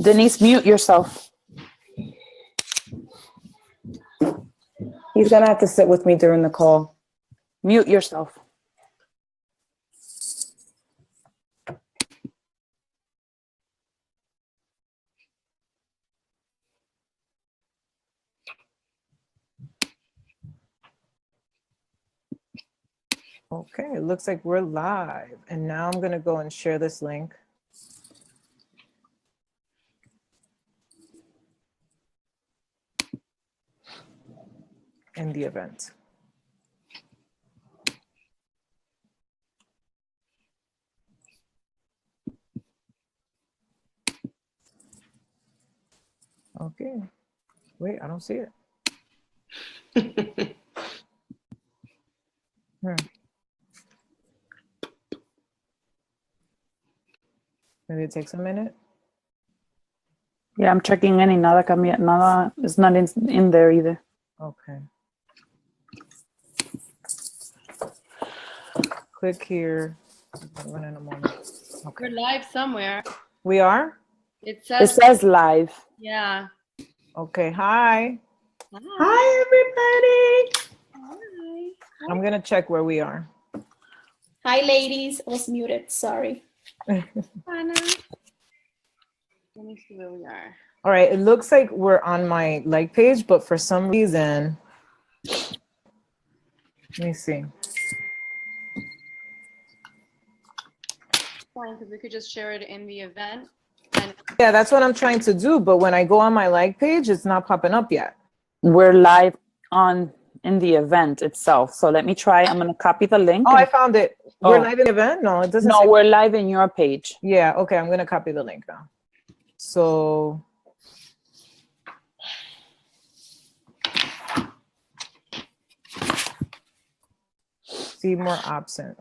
Denise, mute yourself. He's gonna have to sit with me during the call. Mute yourself. Okay, it looks like we're live. And now I'm gonna go and share this link. In the event. Okay. Wait, I don't see it. Maybe it takes a minute. Yeah, I'm checking any. Nada cambia. Nada. It's not in there either. Okay. Click here. Run in a moment. Okay. We're live somewhere. We are? It It says, says live. yeah. Okay. Hi. Hi. Hi, everybody. Hi. I'm going to check where we are. Hi, ladies. I was muted. Sorry. Anna. Let me see where we are. All right. It looks like we're on my like page, but for some reason, let me see. Fine, because we could just share it in the event. And Yeah, that's what I'm trying to do. But when I go on my like page, it's not popping up yet. We're live in the event itself. So let me try. I'm gonna copy the link. Oh, I found it. We're Oh. live in the event? No, it doesn't No, say. we're live in your page. Yeah, okay, I'm gonna copy the link now. So. See more options.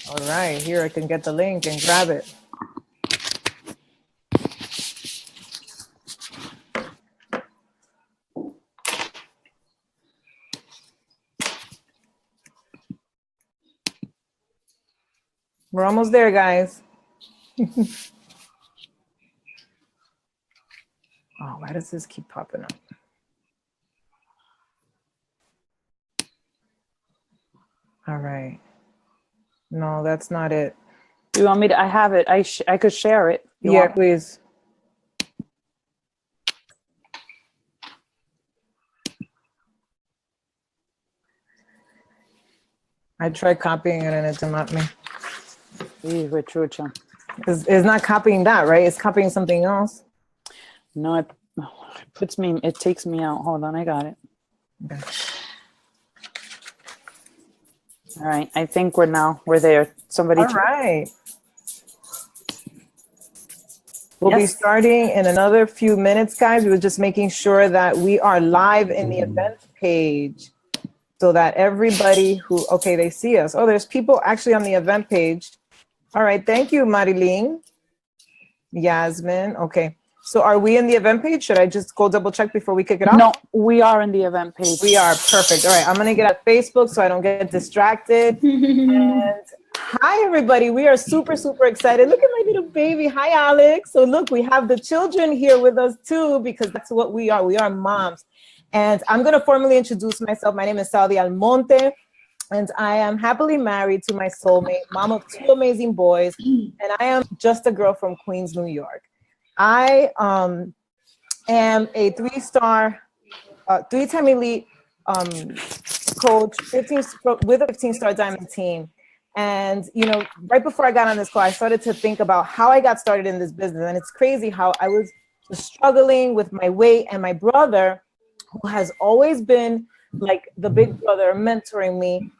All right, here I can get the link and grab it. We're almost there, guys. Oh, why does this keep popping up? All right. No, that's not it. You want me to? I have it. I could share it. You Yeah, want- please. I tried copying it and it didn't let me. We're trucha. It's not copying that, right? It's copying something else. No, it puts me. It takes me out. Hold on, I got it. Okay. All right, I think we're there. Somebody. All right. We'll be Yes. starting in another few minutes, guys. We were just making sure that we are live in the event page so that everybody who, okay, they see us. Oh, there's people actually on the event page. All right, thank you, Marilyn. Yasmin, okay. So are we in the event page? Should I just go double check before we kick it off? No, we are in the event page. We are, perfect. All right, I'm gonna get on Facebook so I don't get distracted. And hi, everybody. We are super, super excited. Look at my little baby. Hi, Alex. So look, we have the children here with us too, because that's what we are. We are moms. And I'm gonna formally introduce myself. My name is Saudi Almonte, and I am happily married to my soulmate, mom of two amazing boys, and I am just a girl from Queens, New York. I am a three-time elite coach, with a 15-star diamond team. And, you know, right before I got on this call, I started to think about how I got started in this business. And it's crazy how I was struggling with my weight, and my brother, who has always been like the big brother mentoring me,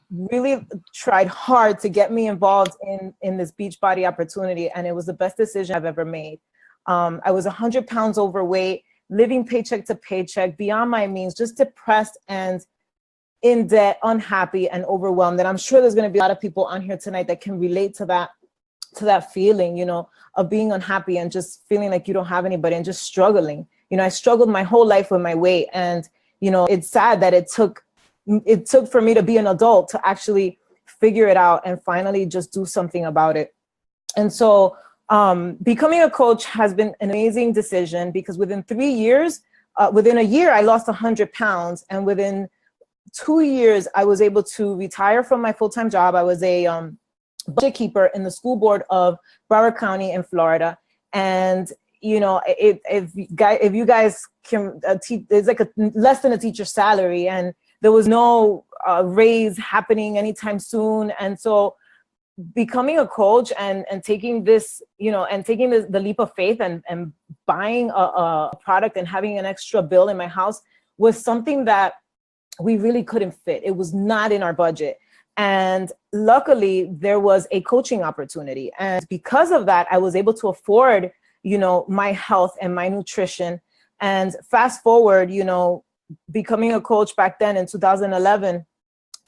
really tried hard to get me involved in this Beachbody opportunity. And it was the best decision I've ever made. I was 100 pounds overweight, living paycheck to paycheck, beyond my means, just depressed and in debt, unhappy and overwhelmed. And I'm sure there's going to be a lot of people on here tonight that can relate to that feeling, you know, of being unhappy and just feeling like you don't have anybody and just struggling. You know, I struggled my whole life with my weight. And, you know, it's sad that it took for me to be an adult to actually figure it out and finally just do something about it. And so becoming a coach has been an amazing decision, because within 3 years, within a year, I lost 100 pounds. And within 2 years, I was able to retire from my full-time job. I was a budget keeper in the school board of Broward County in Florida. And, you know, if you guys can teach, it's like less than a teacher's salary, and there was no raise happening anytime soon. And so becoming a coach and taking this, you know, and taking the leap of faith and buying a product and having an extra bill in my house was something that we really couldn't fit. It was not in our budget. And luckily there was a coaching opportunity. And because of that, I was able to afford, you know, my health and my nutrition. And fast forward, you know, becoming a coach back then in 2011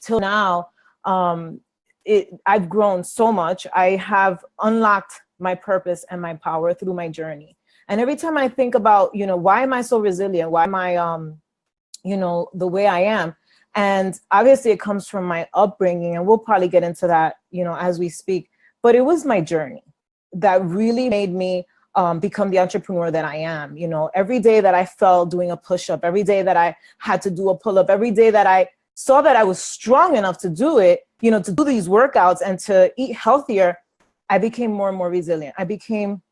till now, I've grown so much. I have unlocked my purpose and my power through my journey. And every time I think about, you know, why am I so resilient? Why am I, you know, the way I am? And obviously it comes from my upbringing, and we'll probably get into that, you know, as we speak. But it was my journey that really made me become the entrepreneur that I am. You know, every day that I fell doing a push-up, every day that I had to do a pull-up, every day that I saw that I was strong enough to do it, you know, to do these workouts and to eat healthier, I became more and more resilient. I became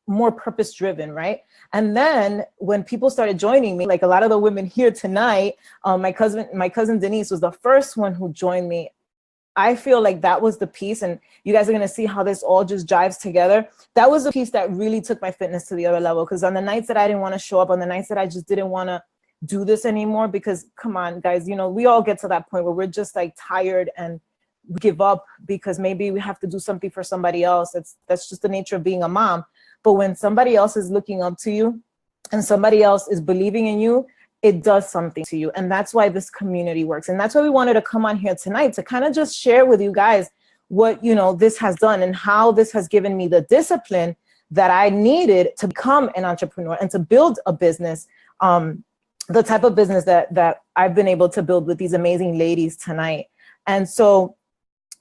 more purpose-driven, right? And then when people started joining me, like a lot of the women here tonight, my cousin Denise was the first one who joined me. I feel like that was the piece, and you guys are gonna see how this all just jives together. That was the piece that really took my fitness to the other level, because on the nights that I didn't wanna show up, on the nights that I just didn't wanna do this anymore, because come on guys, you know, we all get to that point where we're just like tired and we give up because maybe we have to do something for somebody else. That's just the nature of being a mom. But when somebody else is looking up to you and somebody else is believing in you, it does something to you. And that's why this community works. And that's why we wanted to come on here tonight to kind of just share with you guys what, you know, this has done and how this has given me the discipline that I needed to become an entrepreneur and to build a business, the type of business that I've been able to build with these amazing ladies tonight. And so,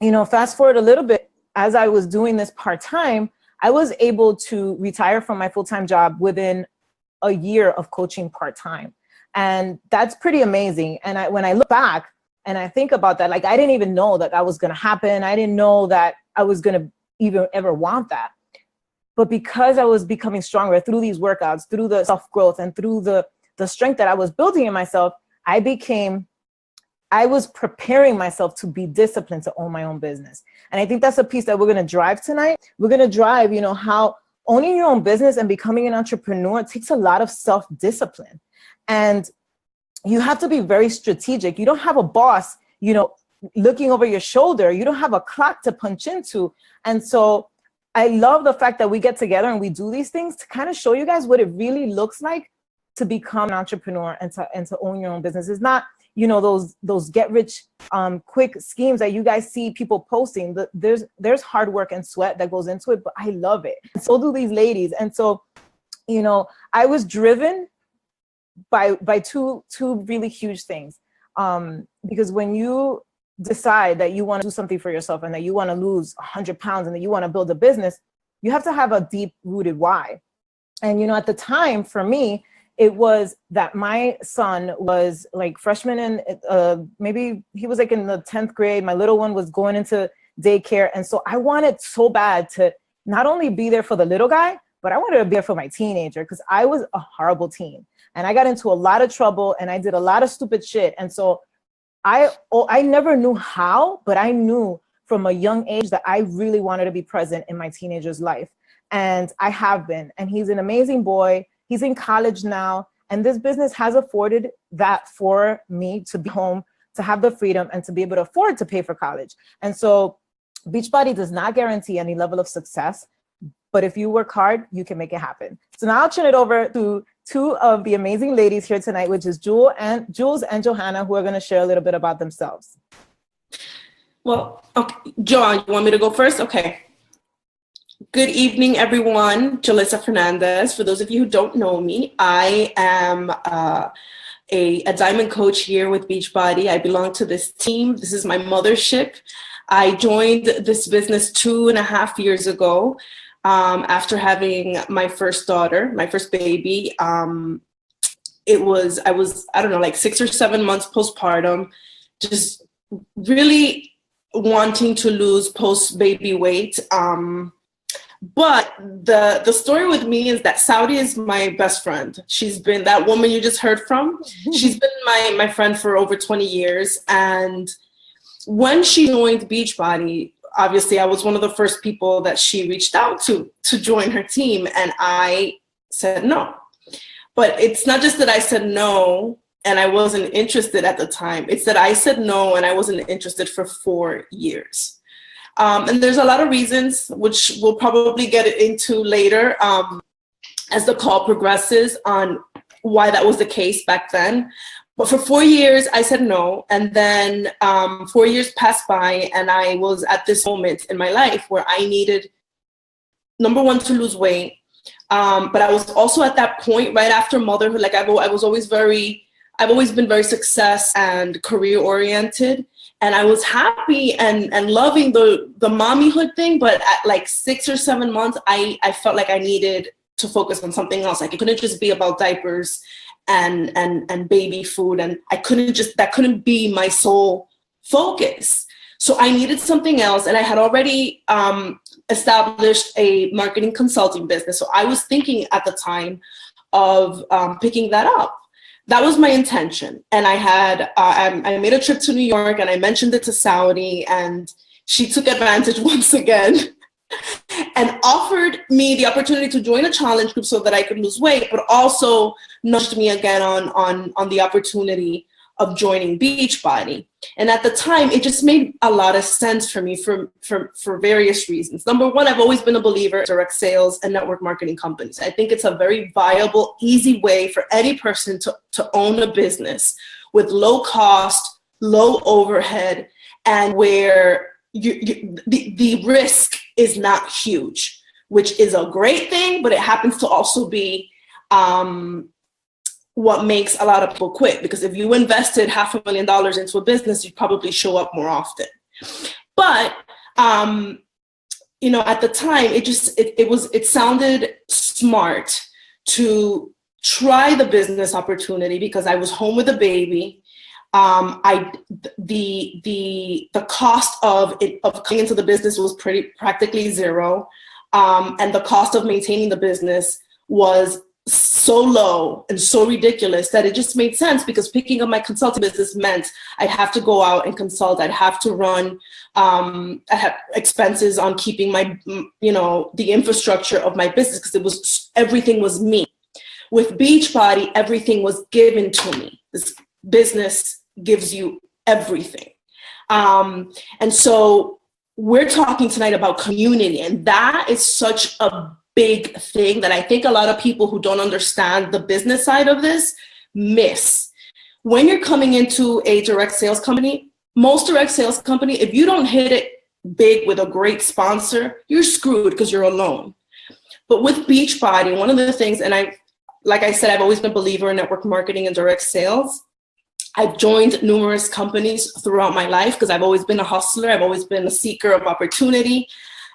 you know, fast forward a little bit, as I was doing this part-time, I was able to retire from my full-time job within a year of coaching part-time. And that's pretty amazing. And when I look back and I think about that, like I didn't even know that that was gonna happen. I didn't know that I was gonna even ever want that. But because I was becoming stronger through these workouts, through the self-growth and through the strength that I was building in myself, I was preparing myself to be disciplined to own my own business. And I think that's a piece that we're gonna drive tonight. We're gonna drive, you know, how owning your own business and becoming an entrepreneur takes a lot of self-discipline. And you have to be very strategic. You don't have a boss, you know, looking over your shoulder. You don't have a clock to punch into. And so I love the fact that we get together and we do these things to kind of show you guys what it really looks like to become an entrepreneur and to own your own business. It's not, you know, those get rich quick schemes that you guys see people posting. There's hard work and sweat that goes into it, but I love it. And so do these ladies. And so, you know, I was driven by two really huge things. Because when you decide that you want to do something for yourself and that you want to lose 100 pounds and that you want to build a business, you have to have a deep rooted why. And, you know, at the time for me, it was that my son was like freshman in, maybe he was like in the 10th grade. My little one was going into daycare. And so I wanted so bad to not only be there for the little guy, but I wanted to be there for my teenager, because I was a horrible teen. And I got into a lot of trouble and I did a lot of stupid shit. And so I never knew how, but I knew from a young age that I really wanted to be present in my teenager's life. And I have been. And he's an amazing boy. He's in college now. And this business has afforded that for me to be home, to have the freedom and to be able to afford to pay for college. And so Beachbody does not guarantee any level of success, but if you work hard, you can make it happen. So now I'll turn it over to two of the amazing ladies here tonight, which is Jules and Johanna, who are going to share a little bit about themselves. Well, okay. John, you want me to go first? Okay. Good evening, everyone. Jalissa Fernandez. For those of you who don't know me, I am a diamond coach here with Beachbody. I belong to this team. This is my mothership. I joined this business 2.5 years ago after having my first daughter, my first baby. I was, I don't know, like 6 or 7 months postpartum, just really wanting to lose post-baby weight. But the story with me is that Saudi is my best friend. She's been that woman you just heard from. She's been my friend for over 20 years. And when she joined Beachbody, obviously I was one of the first people that she reached out to join her team. And I said no. But it's not just that I said no and I wasn't interested at the time. It's that I said no and I wasn't interested for 4 years. And there's a lot of reasons, which we'll probably get into later as the call progresses on why that was the case back then. But for 4 years, I said no. And then 4 years passed by and I was at this moment in my life where I needed, number one, to lose weight. But I was also at that point right after motherhood. Like I've always been very success and career oriented. And I was happy and loving the mommyhood thing. But at like 6 or 7 months, I felt like I needed to focus on something else. Like it couldn't just be about diapers and baby food. And that couldn't be my sole focus. So I needed something else. And I had already established a marketing consulting business. So I was thinking at the time of picking that up. That was my intention. And I made a trip to New York and I mentioned it to Saudi, and she took advantage once again and offered me the opportunity to join a challenge group so that I could lose weight, but also nudged me again on the opportunity of joining Beachbody. And at the time, it just made a lot of sense for me for various reasons. Number one, I've always been a believer in direct sales and network marketing companies. I think it's a very viable, easy way for any person to own a business with low cost, low overhead, and where the risk is not huge, which is a great thing, but it happens to also be what makes a lot of people quit, because if you invested $500,000 into a business, you'd probably show up more often. But at the time, it sounded smart to try the business opportunity because I was home with a baby. The cost of coming into the business was practically zero, and the cost of maintaining the business was so low and so ridiculous that it just made sense, because picking up my consulting business meant I'd have to go out and consult. I'd have to run, I had expenses on keeping my, the infrastructure of my business, because everything was me. With Beachbody, everything was given to me. This business gives you everything. And so we're talking tonight about community, and that is such a big thing that I think a lot of people who don't understand the business side of this miss. When you're coming into a direct sales company, most direct sales company, if you don't hit it big with a great sponsor, you're screwed because you're alone. But with Beachbody, one of the things, and like I said, I've always been a believer in network marketing and direct sales. I've joined numerous companies throughout my life because I've always been a hustler. I've always been a seeker of opportunity.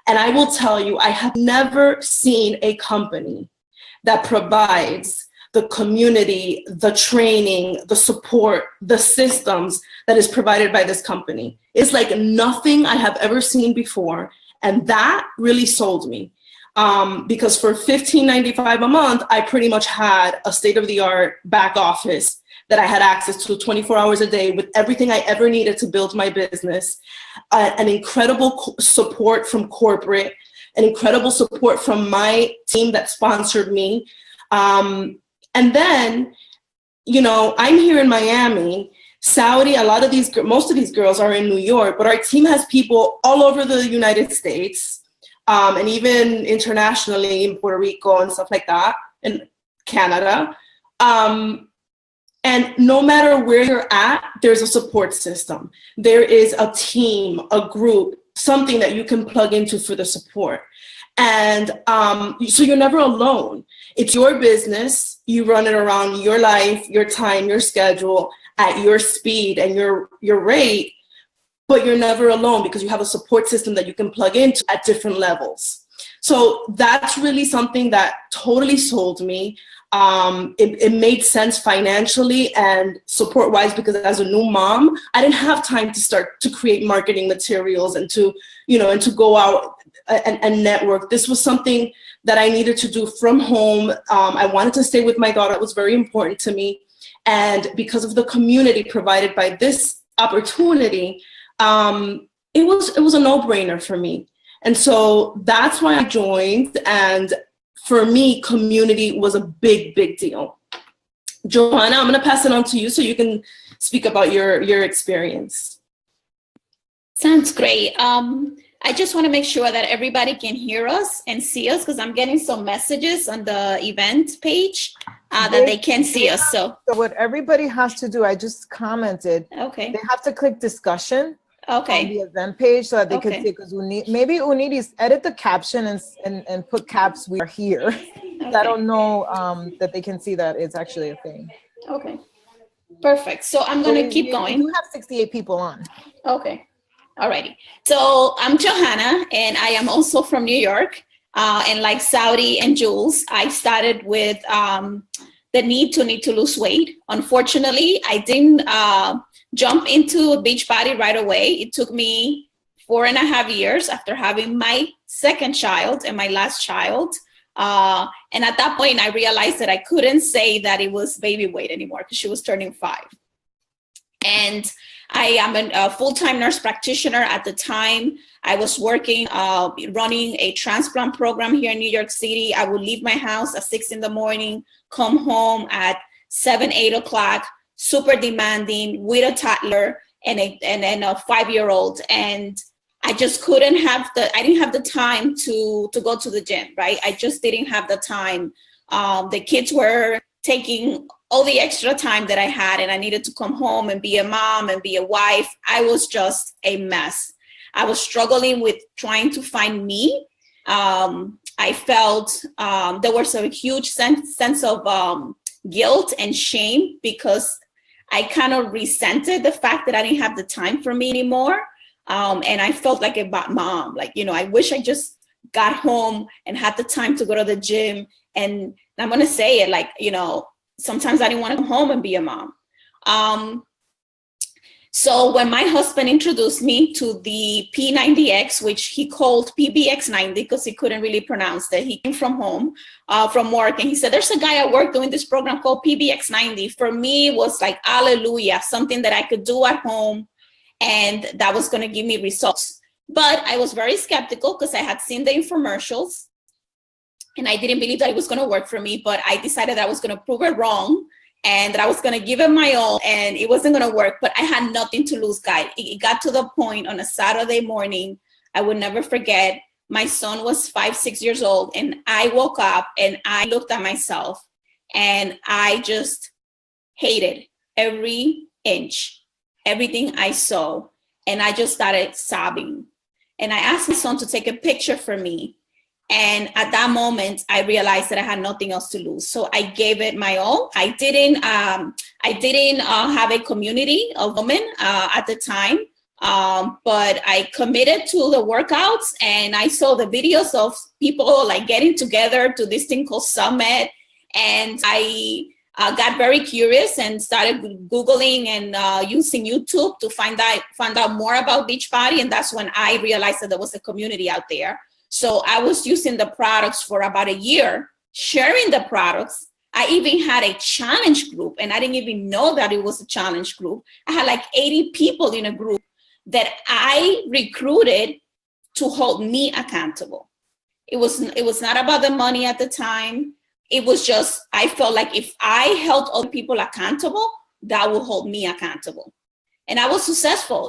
And I will tell you, I have never seen a company that provides the community, the training, the support, the systems that is provided by this company. It's like nothing I have ever seen before. And that really sold me. Because for $15.95 a month, I pretty much had a state-of-the-art back office that I had access to 24 hours a day with everything I ever needed to build my business, an incredible support from corporate, an incredible support from my team that sponsored me. And then, I'm here in Miami, Saudi, most of these girls are in New York, but our team has people all over the United States, and even internationally in Puerto Rico and stuff like that, and Canada. And no matter where you're at, there's a support system. There is a team, a group, something that you can plug into for the support. And so you're never alone. It's your business. You run it around your life, your time, your schedule, at your speed and your rate. but you're never alone because you have a support system that you can plug into at different levels. So that's really something that totally sold me. It made sense financially and support-wise, because as a new mom, I didn't have time to start to create marketing materials and to, and to go out and network. This was something that I needed to do from home. I wanted to stay with my daughter. It was very important to me. And because of the community provided by this opportunity, it was a no-brainer for me. And so that's why I joined. And for me, community was a big, big deal. Johanna, I'm going to pass it on to you so you can speak about your experience. Sounds great. I just want to make sure that everybody can hear us and see us, because I'm getting some messages on the event page that they can see us. So what everybody has to do, I just commented, okay. they have to click discussion on Okay. the event page so that they can Okay. see, because maybe Unides edit the caption and put caps, we are here. I don't know that they can see that it's actually a thing. Okay. Perfect. So I'm going to keep going. You have 68 people on. Okay. Alrighty. So I'm Johanna, and I am also from New York. And like Saudi and Jules, I started with the need to lose weight. Unfortunately, I didn't jump into Beachbody right away. It took me 4.5 years after having my second child and my last child. And at that point, I realized that I couldn't say that it was baby weight anymore because she was turning 5. And I am a full-time nurse practitioner at the time. I was working, running a transplant program here in New York City. I would leave my house at 6 a.m, come home at 7, 8 o'clock, super demanding with a toddler and a 5-year-old. And I just I didn't have the time to go to the gym, right? I just didn't have the time. The kids were taking all the extra time that I had, and I needed to come home and be a mom and be a wife. I was just a mess. I was struggling with trying to find me. I felt there was a huge sense of guilt and shame, because I kind of resented the fact that I didn't have the time for me anymore. And I felt like a bad mom. Like, I wish I just got home and had the time to go to the gym. And I'm going to say it, like, sometimes I didn't want to come home and be a mom. So when my husband introduced me to the P90X, which he called PBX90 because he couldn't really pronounce it, he came from home, from work, and he said, there's a guy at work doing this program called PBX90. For me, it was like, hallelujah, something that I could do at home, and that was going to give me results. But I was very skeptical because I had seen the infomercials, and I didn't believe that it was going to work for me, but I decided that I was going to prove it wrong and that I was going to give it my all, and it wasn't going to work. But I had nothing to lose, guys. It got to the point on a Saturday morning, I would never forget, my son was 5, 6 years old, and I woke up and I looked at myself and I just hated every inch, everything I saw. And I just started sobbing. And I asked my son to take a picture for me. And at that moment, I realized that I had nothing else to lose. So I gave it my all. I didn't have a community of women at the time, but I committed to the workouts, and I saw the videos of people like getting together to this thing called Summit. And I got very curious and started Googling and using YouTube to find out more about Beachbody. And that's when I realized that there was a community out there. So I was using the products for about a year, sharing the products. I even had a challenge group, and I didn't even know that it was a challenge group. I had like 80 people in a group that I recruited to hold me accountable. It was not about the money at the time. It was just, I felt like if I held other people accountable, that would hold me accountable. And I was successful.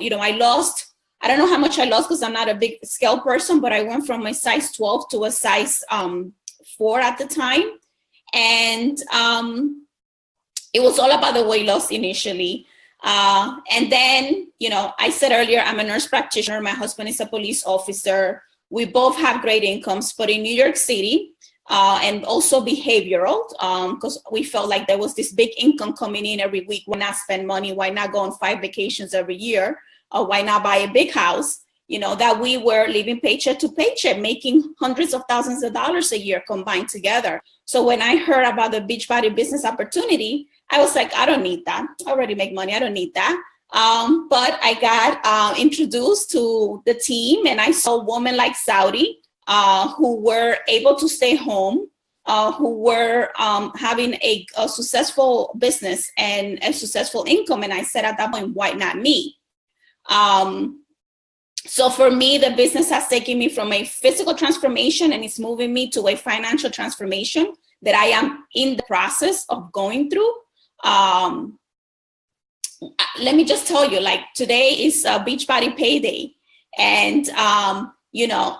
I don't know how much I lost because I'm not a big scale person, but I went from a size 12 to a size 4 at the time. And it was all about the weight loss initially. And then, I said earlier, I'm a nurse practitioner. My husband is a police officer. We both have great incomes, but in New York City, and also behavioral, because we felt like there was this big income coming in every week. Why not spend money? Why not go on 5 vacations every year? why not buy a big house? You know, that we were living paycheck to paycheck, making hundreds of thousands of dollars a year combined together. So when I heard about the Beachbody business opportunity, I was like, I don't need that. I already make money. I don't need that. But I got introduced to the team, and I saw women like Saudi who were able to stay home, who were having a successful business and a successful income. And I said at that point, why not me? So for me, the business has taken me from a physical transformation, and it's moving me to a financial transformation that I am in the process of going through. Let me just tell you, like, today is Beachbody payday. And, you know,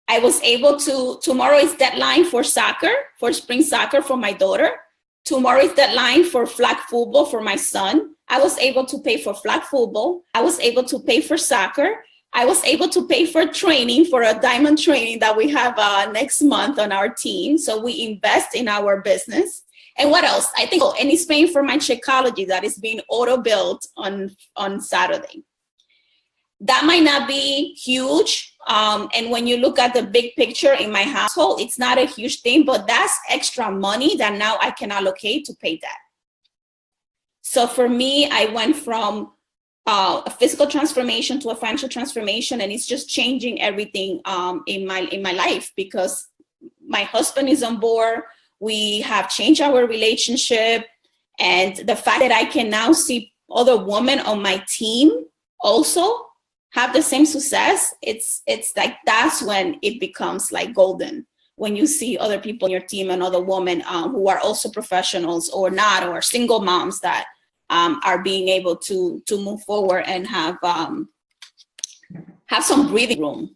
I was able to, tomorrow is deadline for soccer, for spring soccer for my daughter. Tomorrow is deadline for flag football for my son. I was able to pay for flag football. I was able to pay for soccer. I was able to pay for training, for a diamond training that we have next month on our team. So we invest in our business. And what else? I think, and it's paying for my Shakeology that is being auto-built on Saturday. That might not be huge. And when you look at the big picture in my household, it's not a huge thing, but that's extra money that now I can allocate to pay that. So for me, I went from a physical transformation to a financial transformation, and it's just changing everything in my life, because my husband is on board. We have changed our relationship, and the fact that I can now see other women on my team also have the same success, it's like, that's when it becomes like golden, when you see other people in your team and other women who are also professionals or not, or single moms that are being able to move forward and have some breathing room.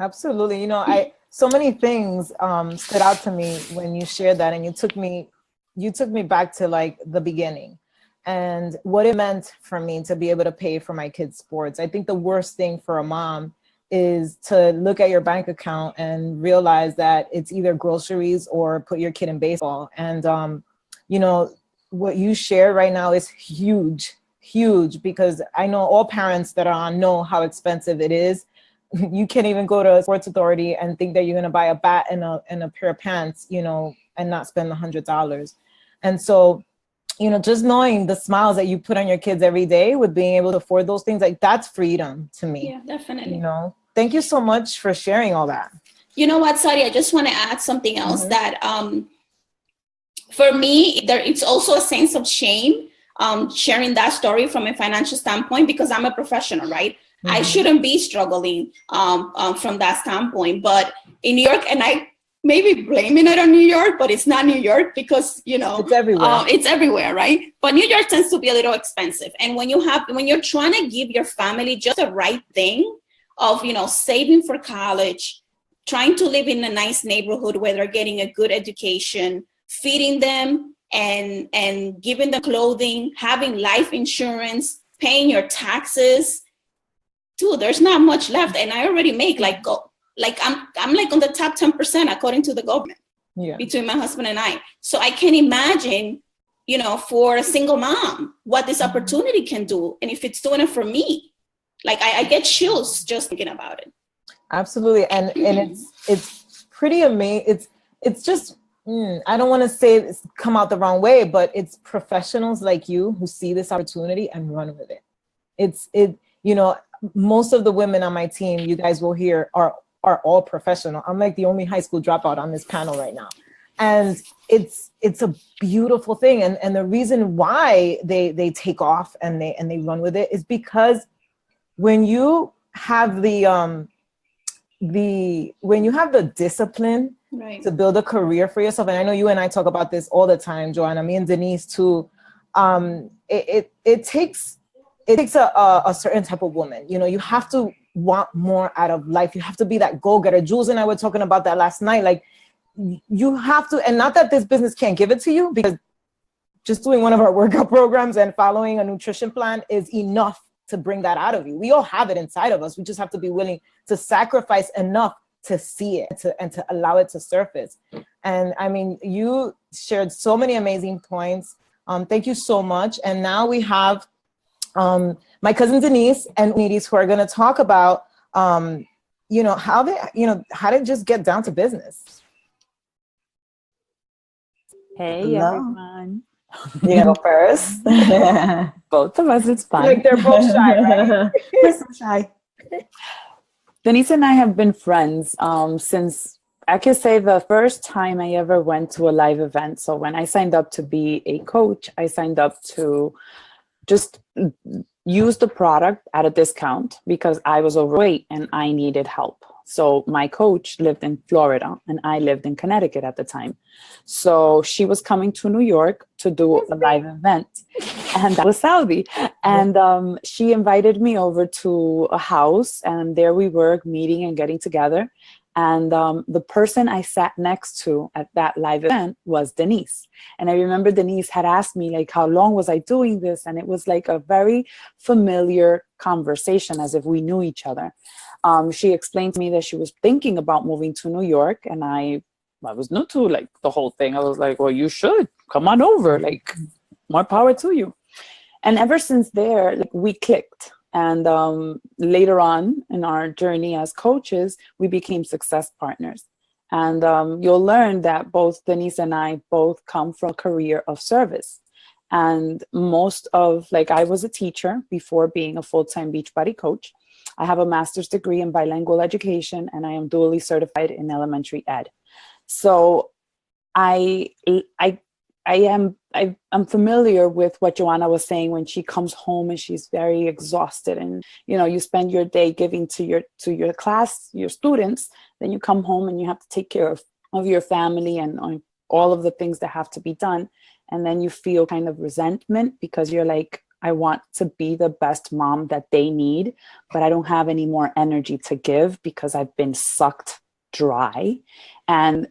Absolutely. You know, so many things stood out to me when you shared that, and you took me back to like the beginning and what it meant for me to be able to pay for my kids' sports. I think the worst thing for a mom is to look at your bank account and realize that it's either groceries or put your kid in baseball. And, you know, what you share right now is huge, because I know all parents that are on know how expensive it is. You can't even go to a Sports Authority and think that you're going to buy a bat and a pair of pants, you know, and not spend $100. And so, you know, just knowing the smiles that you put on your kids every day with being able to afford those things, like, that's freedom to me. Yeah, definitely. You know, thank you so much for sharing all that. You know what, Sari, I just want to add something else that for me, it's also a sense of shame sharing that story from a financial standpoint, because I'm a professional, right? I shouldn't be struggling from that standpoint. But in New York, and I maybe blaming it on New York, but it's not New York, because, you know, it's everywhere, right? But New York tends to be a little expensive. And when you're trying to give your family just the right thing of, you know, saving for college, trying to live in a nice neighborhood where they're getting a good education, feeding them and giving them clothing, having life insurance, paying your taxes, dude, there's not much left. And I already make I'm like on the top 10% according to the government, between my husband and I. So I can imagine, you know, for a single mom, what this opportunity can do. And if it's doing it for me, like, I get chills just thinking about it. Absolutely. And it's pretty amazing. It's just, I don't want to say it's come out the wrong way, but it's professionals like you who see this opportunity and run with it. You know, most of the women on my team, you guys will hear, are all professional. I'm like the only high school dropout on this panel right now. And it's a beautiful thing. And the reason why they take off and they run with it is because when you have the discipline to build a career for yourself, and I know you and I talk about this all the time, Joanna, me and Denise too, it takes a certain type of woman. You know, you have to want more out of life. You have to be that go-getter. Jules and I were talking about that last night. Like, you have to, and not that this business can't give it to you, because just doing one of our workout programs and following a nutrition plan is enough to bring that out of you. We all have it inside of us. We just have to be willing to sacrifice enough to see it and to allow it to surface. And I mean, you shared so many amazing points. Thank you so much. And now we have my cousin Denise and Nidis, who are going to talk about, how to just get down to business. Hey, Hello. everyone. You gonna go first? Both of us, it's fine. Like they're both shy, right? We're so shy. Denise and I have been friends since, I could say, the first time I ever went to a live event. So when I signed up to be a coach, I signed up to just use the product at a discount because I was overweight and I needed help. So my coach lived in Florida and I lived in Connecticut at the time. So she was coming to New York to do a live event, and that was Saudi. And she invited me over to a house, and there we were meeting and getting together. And the person I sat next to at that live event was Denise. And I remember Denise had asked me, like, how long was I doing this? And it was like a very familiar conversation, as if we knew each other. She explained to me that she was thinking about moving to New York, and I was new to like the whole thing. I was like, well, you should come on over, like, more power to you. And ever since there, like, we clicked. And later on in our journey as coaches, we became success partners. And you'll learn that both Denise and I both come from a career of service. And I was a teacher before being a full-time Beachbody coach. I have a master's degree in bilingual education, and I am dually certified in elementary ed. So I'm familiar with what Joanna was saying when she comes home and she's very exhausted, and you spend your day giving to your class, your students, then you come home and you have to take care of your family and all of the things that have to be done, and then you feel kind of resentment because you're like, I want to be the best mom that they need, but I don't have any more energy to give because I've been sucked dry. And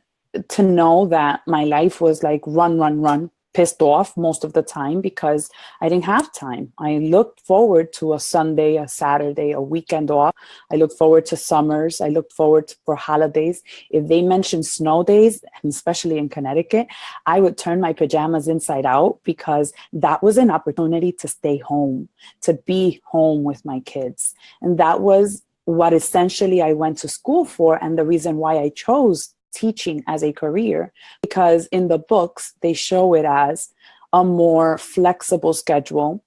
to know that my life was like run, pissed off most of the time because I didn't have time. I looked forward to a Sunday, a Saturday, a weekend off. I looked forward to summers. I looked forward for holidays. If they mentioned snow days, and especially in Connecticut, I would turn my pajamas inside out because that was an opportunity to stay home, to be home with my kids. And that was what essentially I went to school for, and the reason why I chose teaching as a career, because in the books, they show it as a more flexible schedule,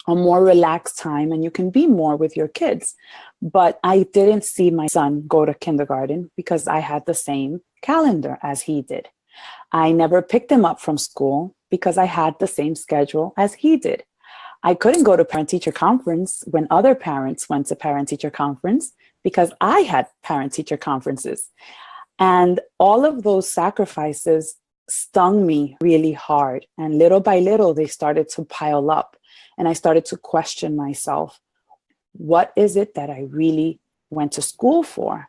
a more relaxed time, and you can be more with your kids. But I didn't see my son go to kindergarten because I had the same calendar as he did. I never picked him up from school because I had the same schedule as he did. I couldn't go to parent-teacher conference when other parents went to parent-teacher conference because I had parent-teacher conferences. And all of those sacrifices stung me really hard. And little by little, they started to pile up. And I started to question myself. What is it that I really went to school for?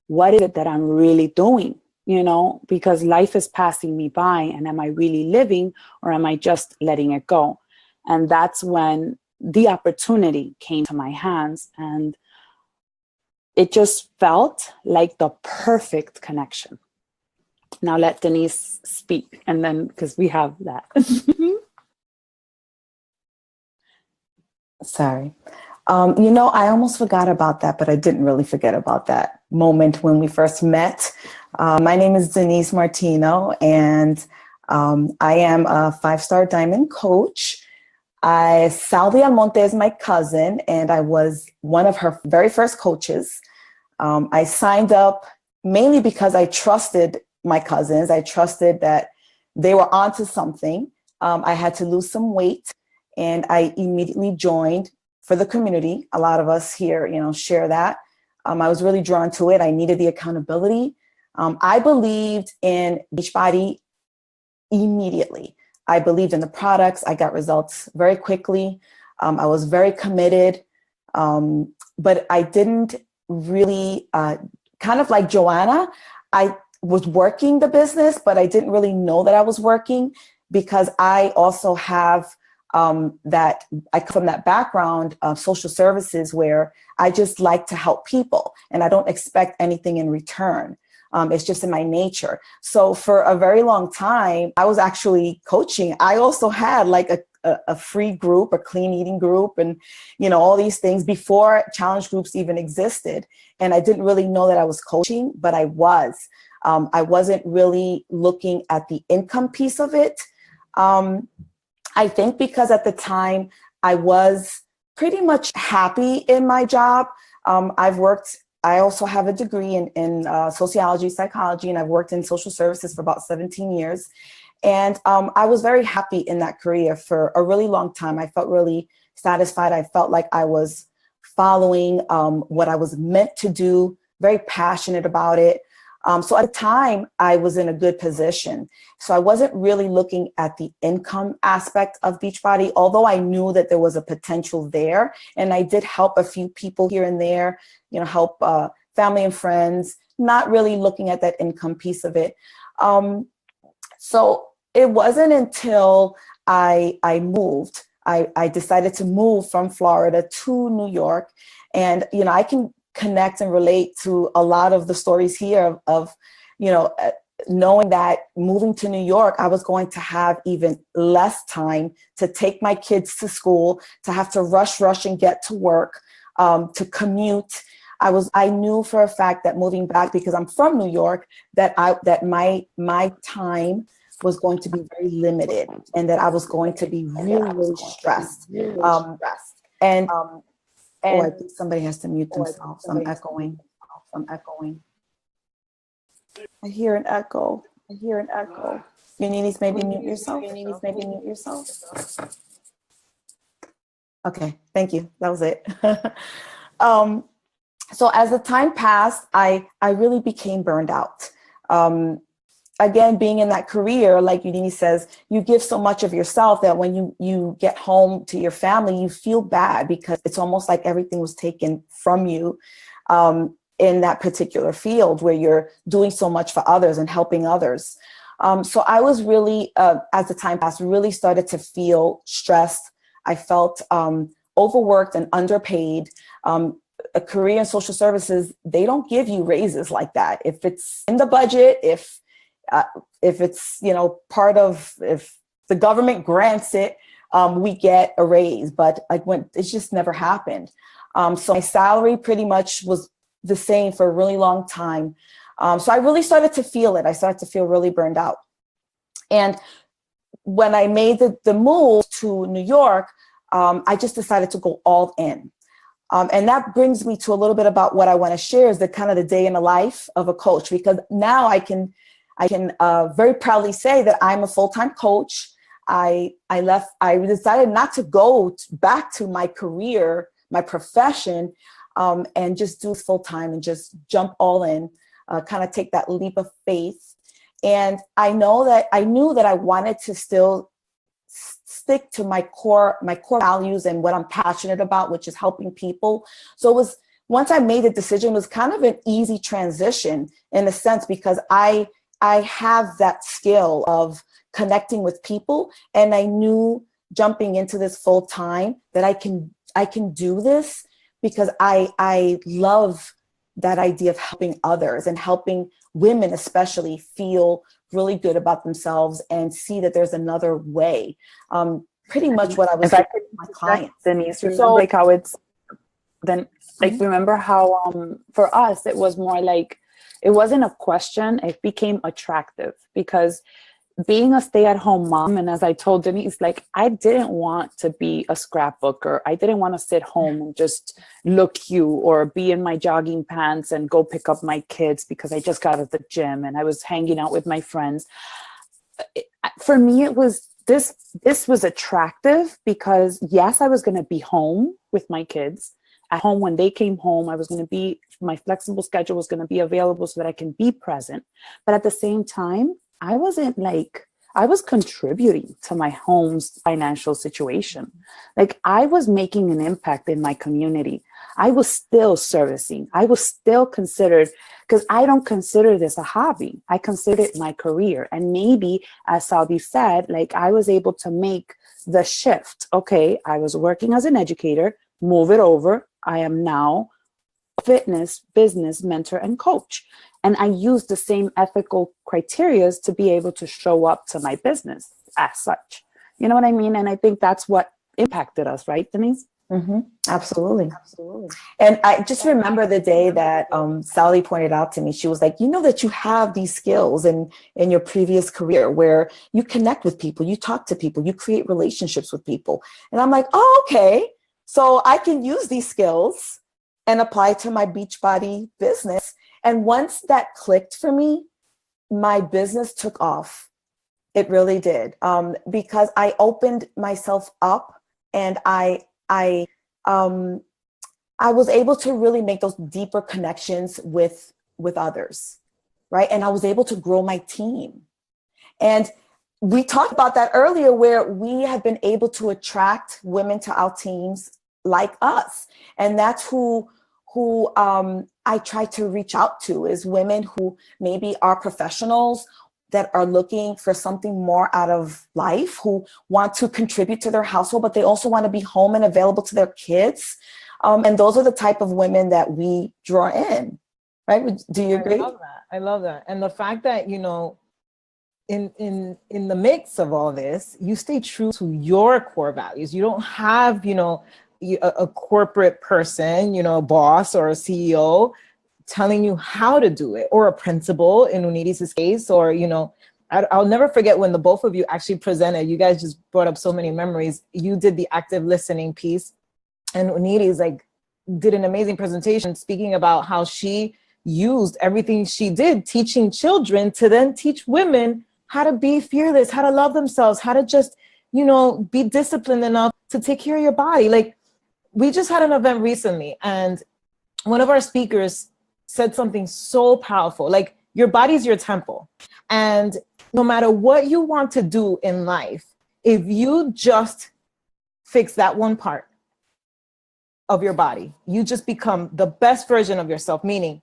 What is it that I'm really doing? Because life is passing me by, and am I really living, or am I just letting it go? And that's when the opportunity came to my hands, and it just felt like the perfect connection. Now let Denise speak, and then, because we have that. Sorry. I almost forgot about that, but I didn't really forget about that moment when we first met. My name is Denise Martino, and I am a 5-star diamond coach. Saudi Almonte is my cousin, and I was one of her very first coaches. I signed up mainly because I trusted my cousins. I trusted that they were onto something. I had to lose some weight, and I immediately joined for the community. A lot of us here, share that. I was really drawn to it. I needed the accountability. I believed in Beachbody immediately. I believed in the products. I got results very quickly. I was very committed, but I didn't really, kind of like Joanna, I was working the business, but I didn't really know that I was working because I also have I come from that background of social services where I just like to help people and I don't expect anything in return. It's just in my nature. So for a very long time, I was actually coaching. I also had like a free group, a clean eating group, and, you know, all these things before challenge groups even existed. And I didn't really know that I was coaching, but I was. I wasn't really looking at the income piece of it. I think because at the time I was pretty much happy in my job. I also have a degree in sociology, psychology, and I've worked in social services for about 17 years. And I was very happy in that career for a really long time. I felt really satisfied. I felt like I was following what I was meant to do, very passionate about it. So at the time, I was in a good position. So I wasn't really looking at the income aspect of Beachbody, although I knew that there was a potential there. And I did help a few people here and there, you know, help family and friends, not really looking at that income piece of it. So it wasn't until I moved, I decided to move from Florida to New York. And, you know, I can connect and relate to a lot of the stories here of you know, knowing that moving to New York, I was going to have even less time to take my kids to school, to have to rush and get to work, to commute. I knew for a fact that moving back, because I'm from New York, that my time was going to be very limited, and that I was going to be really stressed. Oh, I think somebody has to mute themselves. I'm echoing. I hear an echo. Uninis, maybe mute yourself. Okay, thank you. That was it. So as the time passed, I really became burned out. Again, being in that career, like Udini says, you give so much of yourself that when you get home to your family, you feel bad because it's almost like everything was taken from you in that particular field where you're doing so much for others and helping others. So I was really, as the time passed, really started to feel stressed. I felt overworked and underpaid. A career in social services, they don't give you raises like that. If it's in the budget, if it's, you know, part of, if the government grants it, we get a raise, but like when it just never happened. So my salary pretty much was the same for a really long time. So I really started to feel it. I started to feel really burned out. And when I made the move to New York, I just decided to go all in. And that brings me to a little bit about what I want to share is the kind of the day in the life of a coach, because now I can very proudly say that I'm a full-time coach. I decided not to go back to my career, my profession, and just do full-time and just jump all in, kind of take that leap of faith. And I knew that I wanted to still stick to my core values and what I'm passionate about, which is helping people. So it was, once I made the decision, it was kind of an easy transition in a sense, because I have that skill of connecting with people, and I knew jumping into this full time that I can do this because I love that idea of helping others and helping women especially feel really good about themselves and see that there's another way. Pretty much what I was doing with my clients. Denise, remember like how it's then like remember how for us it was more like it wasn't a question, it became attractive because being a stay-at-home mom, and as I told Denise, like I didn't want to be a scrapbooker. I didn't want to sit home and just look cute or be in my jogging pants and go pick up my kids because I just got out of the gym and I was hanging out with my friends. For me, it was this was attractive because yes, I was going to be home with my kids. At home when they came home, I was going to be, my flexible schedule was going to be available so that I can be present. But at the same time, I was contributing to my home's financial situation. Like I was making an impact in my community. I was still servicing. I was still considered, because I don't consider this a hobby. I consider it my career. And maybe, as Salvi said, like I was able to make the shift. Okay, I was working as an educator, move it over. I am now a fitness, business mentor and coach. And I use the same ethical criteria to be able to show up to my business as such. You know what I mean? And I think that's what impacted us, right, Denise? Absolutely. And I just remember the day that Sally pointed out to me, she was like, you know that you have these skills in your previous career where you connect with people, you talk to people, you create relationships with people. And I'm like, oh, okay. So I can use these skills and apply to my Beachbody business. And once that clicked for me, my business took off. It really did. Because I opened myself up and I was able to really make those deeper connections with others, right? And I was able to grow my team. And we talked about that earlier, where we have been able to attract women to our teams like us. And that's who I try to reach out to, is women who maybe are professionals that are looking for something more out of life, who want to contribute to their household, but they also want to be home and available to their kids. And those are the type of women that we draw in, right? Do you agree? I love that. And the fact that, you know, in the mix of all this, you stay true to your core values. You don't have, you know, a corporate person, you know, a boss or a CEO telling you how to do it, or a principal in Unides' case, or, you know, I'll never forget when the both of you actually presented. You guys just brought up so many memories. You did the active listening piece, and Unides like did an amazing presentation speaking about how she used everything she did teaching children to then teach women how to be fearless, how to love themselves, how to just, you know, be disciplined enough to take care of your body. Like, we just had an event recently, and one of our speakers said something so powerful, like, your body's your temple. And no matter what you want to do in life, if you just fix that one part of your body, you just become the best version of yourself, meaning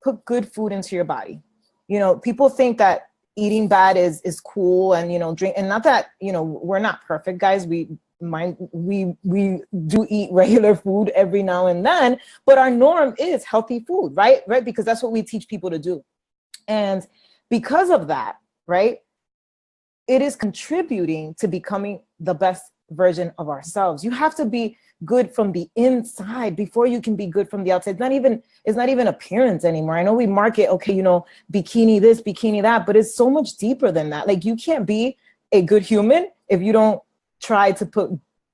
put good food into your body. You know, people think that eating bad is cool, and, you know, drink, and not that, you know, we're not perfect, guys. We do eat regular food every now and then, but our norm is healthy food, right? Because that's what we teach people to do. And because of that, right, it is contributing to becoming the best version of ourselves. You have to be good from the inside before you can be good from the outside. It's not even appearance anymore. I know we market, okay, you know, bikini this, bikini that, but it's so much deeper than that. Like, you can't be a good human if you don't try to put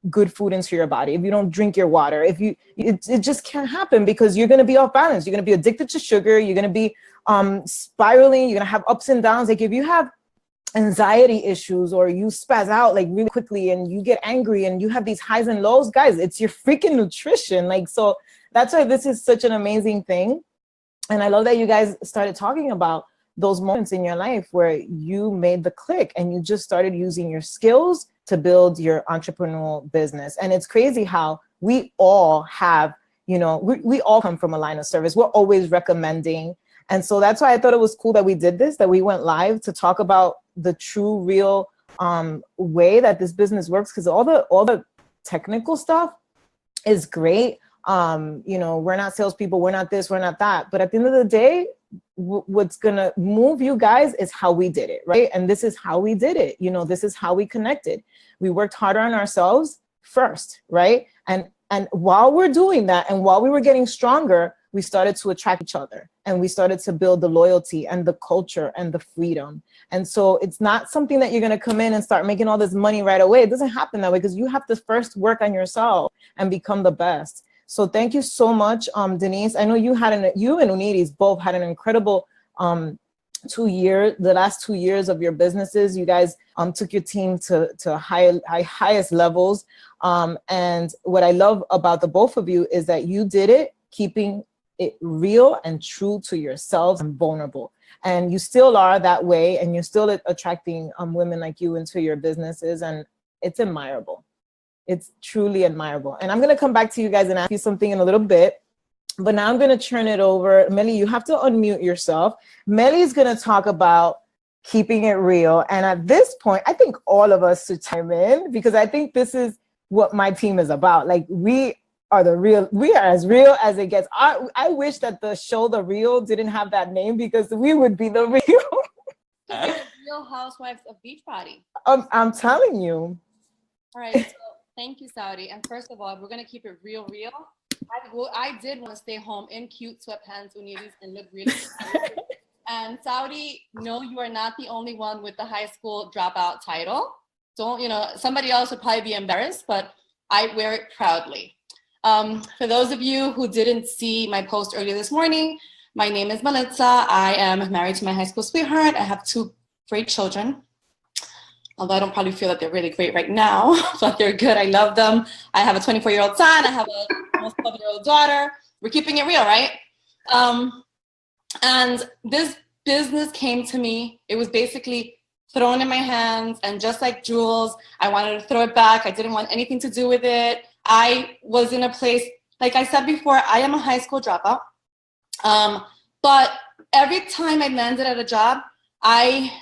good food into your body, if you don't drink your water, it just can't happen, because you're going to be off balance. You're going to be addicted to sugar. You're going to be spiraling. You're going to have ups and downs. Like, if you have anxiety issues, or you spaz out like really quickly, and you get angry, and you have these highs and lows, guys, it's your freaking nutrition. Like, so that's why this is such an amazing thing. And I love that you guys started talking about those moments in your life where you made the click and you just started using your skills to build your entrepreneurial business. And it's crazy how we all have, you know, we all come from a line of service. We're always recommending. And so that's why I thought it was cool that we did this, that we went live to talk about the true, real way that this business works. Because all the technical stuff is great. You know, we're not salespeople, we're not this, we're not that. But at the end of the day, what's gonna move you guys is how we did it, right? And this is how we did it. You know, this is how we connected. We worked harder on ourselves first, right? And while we're doing that, and while we were getting stronger, we started to attract each other, and we started to build the loyalty and the culture and the freedom. And so it's not something that you're going to come in and start making all this money right away. It doesn't happen that way, because you have to first work on yourself and become the best. So thank you so much, Denise. I know you and Unides both had an incredible 2 years, the last 2 years of your businesses. You guys took your team to highest levels. And what I love about the both of you is that you did it keeping it real and true to yourselves and vulnerable. And you still are that way, and you're still attracting women like you into your businesses, and it's admirable. It's truly admirable. And I'm going to come back to you guys and ask you something in a little bit, but now I'm going to turn it over. Melly, you have to unmute yourself. Melly's going to talk about keeping it real. And at this point, I think all of us should chime in, because I think this is what my team is about. Like, we are as real as it gets. I wish that the show The Real didn't have that name, because we would be the real. Real Housewives of Beachbody. I'm telling you. All right, so thank you, Saudi. And first of all, we're gonna keep it real. I did want to stay home in cute sweatpants, unitis, and look really cute. And Saudi, no, you are not the only one with the high school dropout title. Don't, somebody else would probably be embarrassed, but I wear it proudly. For those of you who didn't see my post earlier this morning, my name is Melitza. I am married to my high school sweetheart. I have 2 great children. Although I don't probably feel that they're really great right now, but they're good. I love them. I have a 24-year-old son. I have a almost 12-year-old daughter. We're keeping it real, right? And this business came to me. It was basically thrown in my hands. And just like Jules, I wanted to throw it back. I didn't want anything to do with it. I was in a place, like I said before, I am a high school dropout. But every time I landed at a job, I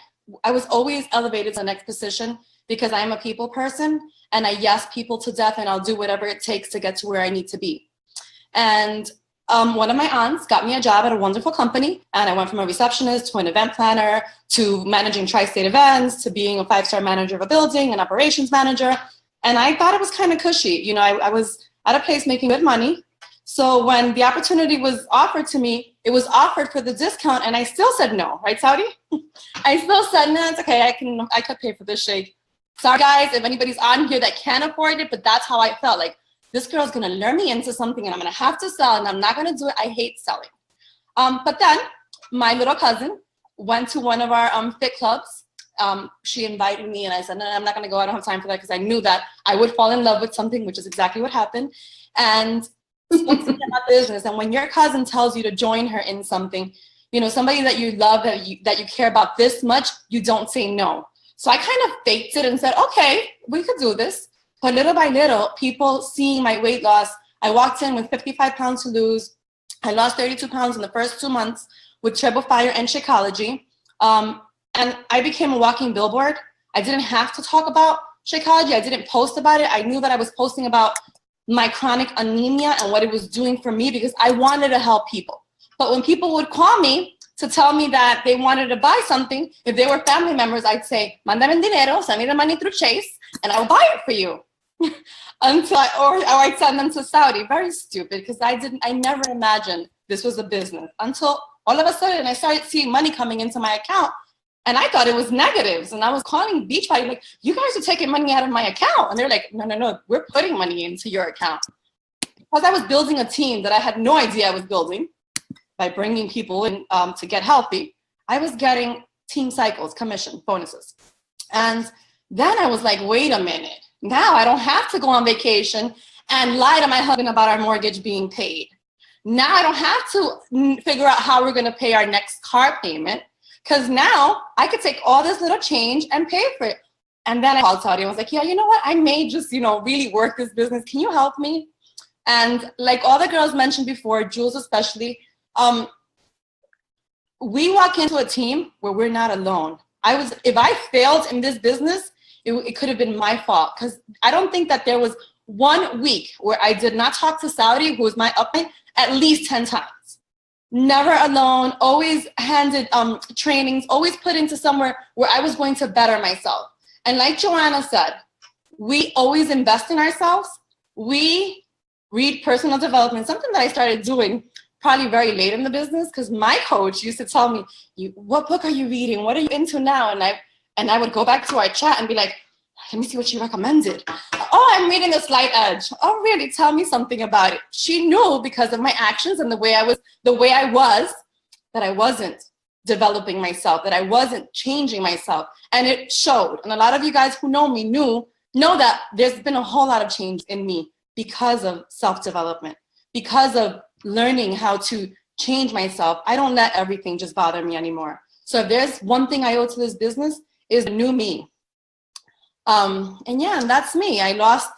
was always elevated to the next position because I am a people person and I yes people to death, and I'll do whatever it takes to get to where I need to be. And one of my aunts got me a job at a wonderful company, and I went from a receptionist to an event planner to managing tri-state events to being a 5-star manager of a building, an operations manager. And I thought it was kind of cushy. I was at a place making good money. So when the opportunity was offered to me, it was offered for the discount, and I still said no, right, Saudi? I still said, no, it's okay, I could pay for this shake. Sorry, guys, if anybody's on here that can't afford it, but that's how I felt. Like, this girl's gonna lure me into something, and I'm gonna have to sell, and I'm not gonna do it. I hate selling. But then my little cousin went to one of our fit clubs. She invited me, and I said, no, I'm not gonna go. I don't have time for that, because I knew that I would fall in love with something, which is exactly what happened. And about business, and when your cousin tells you to join her in something, somebody that you love, that you care about this much, you don't say no. So I kind of faked it and said, okay, we could do this. But little by little, people seeing my weight loss, I walked in with 55 pounds to lose. I lost 32 pounds in the first 2 months with Triple Fire and Shakeology. And I became a walking billboard. I didn't have to talk about Shakeology. I didn't post about it. I knew that I was posting about my chronic anemia and what it was doing for me, because I wanted to help people. But when people would call me to tell me that they wanted to buy something, if they were family members, I'd say, "Mándame dinero, send me the money through Chase, and I'll buy it for you." or I'd send them to Saudi. Very stupid, because I never imagined this was a business until all of a sudden I started seeing money coming into my account. And I thought it was negatives. And I was calling Beachbody, like, you guys are taking money out of my account. And they're like, no, we're putting money into your account. Because I was building a team that I had no idea I was building by bringing people in to get healthy. I was getting team cycles, commission, bonuses. And then I was like, wait a minute. Now I don't have to go on vacation and lie to my husband about our mortgage being paid. Now I don't have to figure out how we're going to pay our next car payment. Because now I could take all this little change and pay for it. And then I called Saudi and was like, yeah, you know what? I may just, really work this business. Can you help me? And like all the girls mentioned before, Jules especially, we walk into a team where we're not alone. If I failed in this business, it could have been my fault. Because I don't think that there was 1 week where I did not talk to Saudi, who was my upline, at least 10 times. Never alone, always handed trainings, always put into somewhere where I was going to better myself. And like Joanna said, we always invest in ourselves. We read personal development, something that I started doing probably very late in the business, because my coach used to tell me, what book are you reading? What are you into now? And I would go back to our chat and be like, let me see what she recommended. Oh, I'm reading The Slight Edge. Oh, really? Tell me something about it. She knew because of my actions and the way I was, that I wasn't developing myself, that I wasn't changing myself. And it showed. And a lot of you guys who know me know that there's been a whole lot of change in me because of self-development, because of learning how to change myself. I don't let everything just bother me anymore. So if there's one thing I owe to this business, is the new me. And that's me. I lost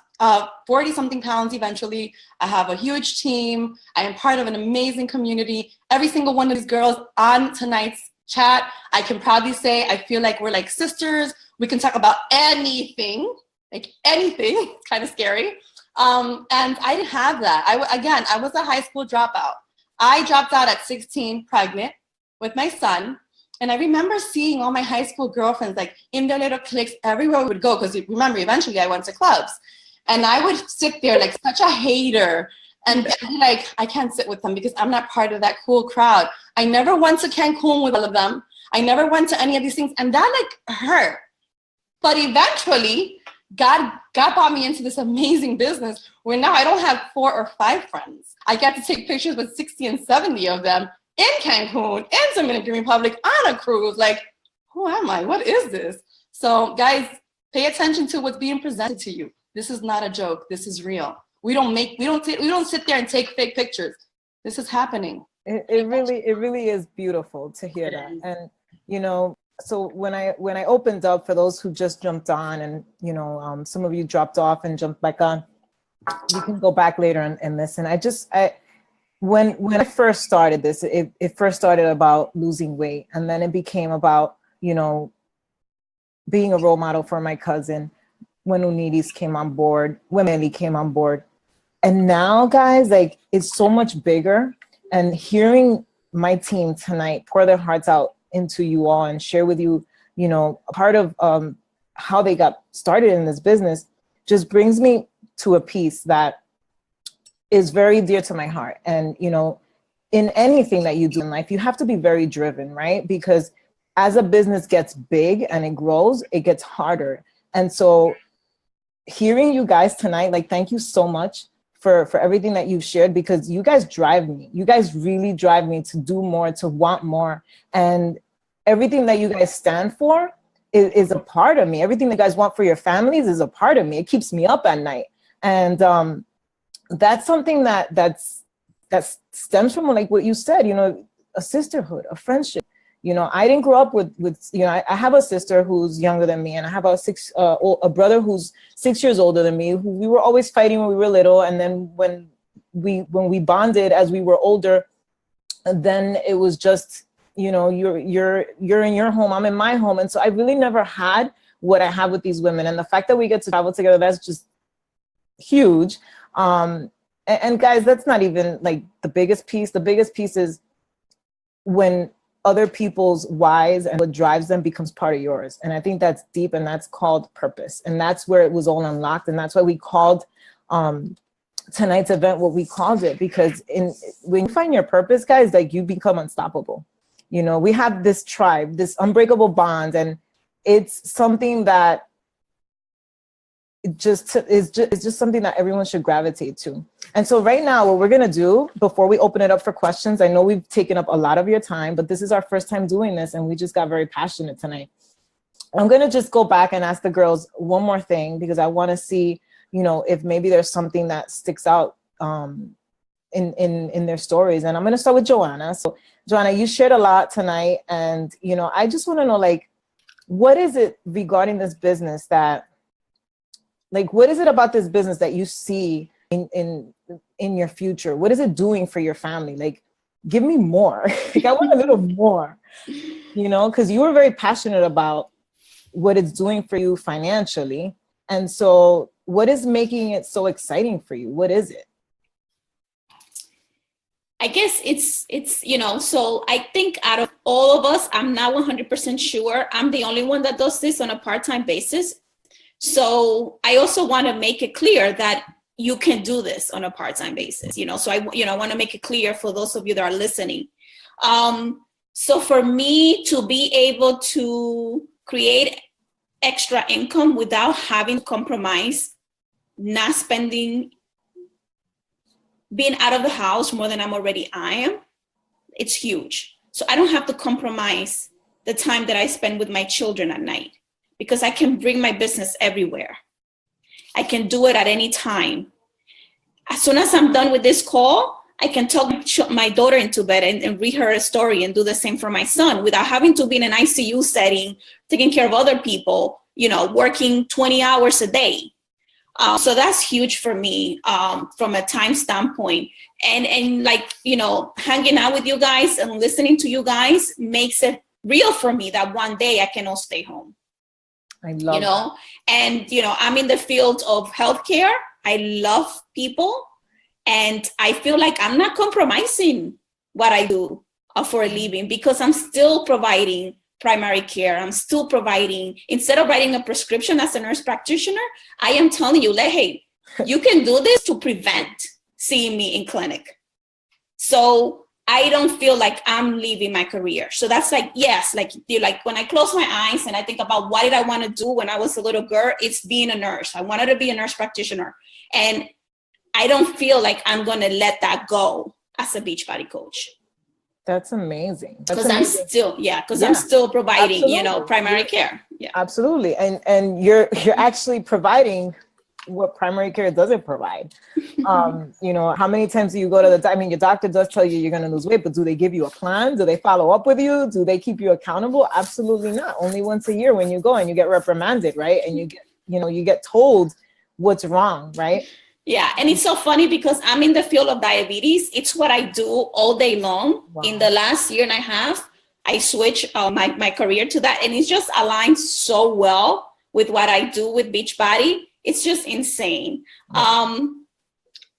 40 something pounds eventually. I have a huge team. I am part of an amazing community. Every single one of these girls on tonight's chat, I can proudly say I feel like we're like sisters. We can talk about anything, like anything. It's kind of scary. And I didn't have that. I was a high school dropout. I dropped out at 16, pregnant with my son. And I remember seeing all my high school girlfriends like in their little cliques everywhere we would go. Because remember, eventually I went to clubs. And I would sit there like such a hater and be like, I can't sit with them because I'm not part of that cool crowd. I never went to Cancun with all of them. I never went to any of these things. And that like hurt. But eventually, God brought me into this amazing business where now I don't have 4 or 5 friends. I get to take pictures with 60 and 70 of them in Cancun, in Dominican Republic, on a cruise. Like, who am I? What is this? So guys, pay attention to what's being presented to you. This is not a joke. This is real. We don't sit there and take fake pictures. This is happening. It really is beautiful to hear that. And, you know, so when I opened up for those who just jumped on and, you know, some of you dropped off and jumped back on, you can go back later and listen. When I first started this, it first started about losing weight, and then it became about, you know, being a role model for my cousin when Unides came on board, when Melly came on board. And now, guys, like, it's so much bigger. And hearing my team tonight pour their hearts out into you all and share with you, you know, a part of how they got started in this business just brings me to a piece that is very dear to my heart. And, you know, in anything that you do in life, you have to be very driven, right? Because as a business gets big and it grows, it gets harder. And so hearing you guys tonight, like, thank you so much for everything that you've shared, because you guys drive me. You guys really drive me to do more, to want more. And everything that you guys stand for is a part of me. Everything that you guys want for your families is a part of me. It keeps me up at night. And that's something that stems from, like what you said, you know, a sisterhood, a friendship. You know, I didn't grow up with you know, I have a sister who's younger than me, and I have a brother who's 6 years older than me, who we were always fighting when we were little. And then when we bonded as we were older, then it was just, you know, you're in your home, I'm in my home. And so I really never had what I have with these women. And the fact that we get to travel together, that's just huge. And guys, that's not even like the biggest piece. The biggest piece is when other people's whys and what drives them becomes part of yours. And I think that's deep, and that's called purpose. And that's where it was all unlocked. And that's why we called tonight's event what we called it, because when you find your purpose, guys, like, you become unstoppable. You know, we have this tribe, this unbreakable bond, and it's something that it's just something that everyone should gravitate to. And so right now, what we're going to do before we open it up for questions, I know we've taken up a lot of your time, but this is our first time doing this, and we just got very passionate tonight. I'm going to just go back and ask the girls one more thing, because I want to see, you know, if maybe there's something that sticks out in their stories. And I'm going to start with Joanna. So Joanna, you shared a lot tonight, and, you know, I just want to know, like, what is it regarding this business that, like, what is it about this business that you see in your future? What is it doing for your family? Like, give me more. Like, I want a little more, you know, because you were very passionate about what it's doing for you financially. And so what is making it so exciting for you? What is it? I guess it's, you know, so I think out of all of us, I'm not 100% sure I'm the only one that does this on a part-time basis. So I also want to make it clear that you can do this on a part-time basis, you know, so I want to make it clear for those of you that are listening. So for me to be able to create extra income without having to compromise, not spending, being out of the house more than I am, it's huge. So I don't have to compromise the time that I spend with my children at night, because I can bring my business everywhere. I can do it at any time. As soon as I'm done with this call, I can talk my daughter into bed and read her a story, and do the same for my son without having to be in an ICU setting, taking care of other people, you know, working 20 hours a day. So that's huge for me from a time standpoint. And like, you know, hanging out with you guys and listening to you guys makes it real for me that one day I can all stay home. I love, you know, that. And, you know, I'm in the field of healthcare. I love people, and I feel like I'm not compromising what I do for a living, because I'm still providing primary care. I'm still providing, instead of writing a prescription as a nurse practitioner, I am telling you, like, hey, you can do this to prevent seeing me in clinic. So I don't feel like I'm leaving my career. So that's like, yes, like when I close my eyes and I think about what did I want to do when I was a little girl, it's being a nurse. I wanted to be a nurse practitioner. And I don't feel like I'm going to let that go as a Beachbody coach. That's amazing. Because I'm still providing, Absolutely. Primary care. Yeah, absolutely. And you're actually providing what primary care doesn't provide. How many times do you go to the doctor? I mean, your doctor does tell you you're going to lose weight, but do they give you a plan? Do they follow up with you? Do they keep you accountable? Absolutely not. Only once a year when you go and you get reprimanded, right? And you get told what's wrong, right? Yeah, and it's so funny because I'm in the field of diabetes. It's what I do all day long. Wow. In the last year and a half, I switched my career to that, and it's just aligned so well with what I do with Beachbody. It's just insane.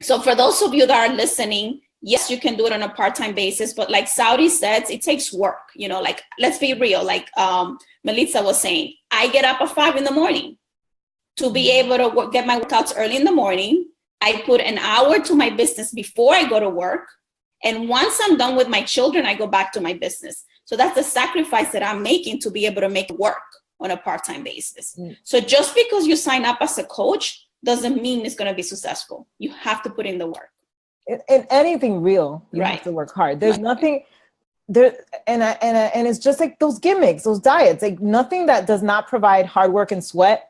So for those of you that are listening, yes, you can do it on a part-time basis, but like Saudi says, it takes work. Like, let's be real. Like Melissa was saying, I get up at 5 a.m. to be able to get my workouts early in the morning. I put an hour to my business before I go to work. And once I'm done with my children, I go back to my business. So that's the sacrifice that I'm making to be able to make it work on a part-time basis. So just because you sign up as a coach doesn't mean it's going to be successful. You have to put in the work. In anything real, you have to work hard. There's nothing there, and it's just like those gimmicks, those diets, like nothing that does not provide hard work and sweat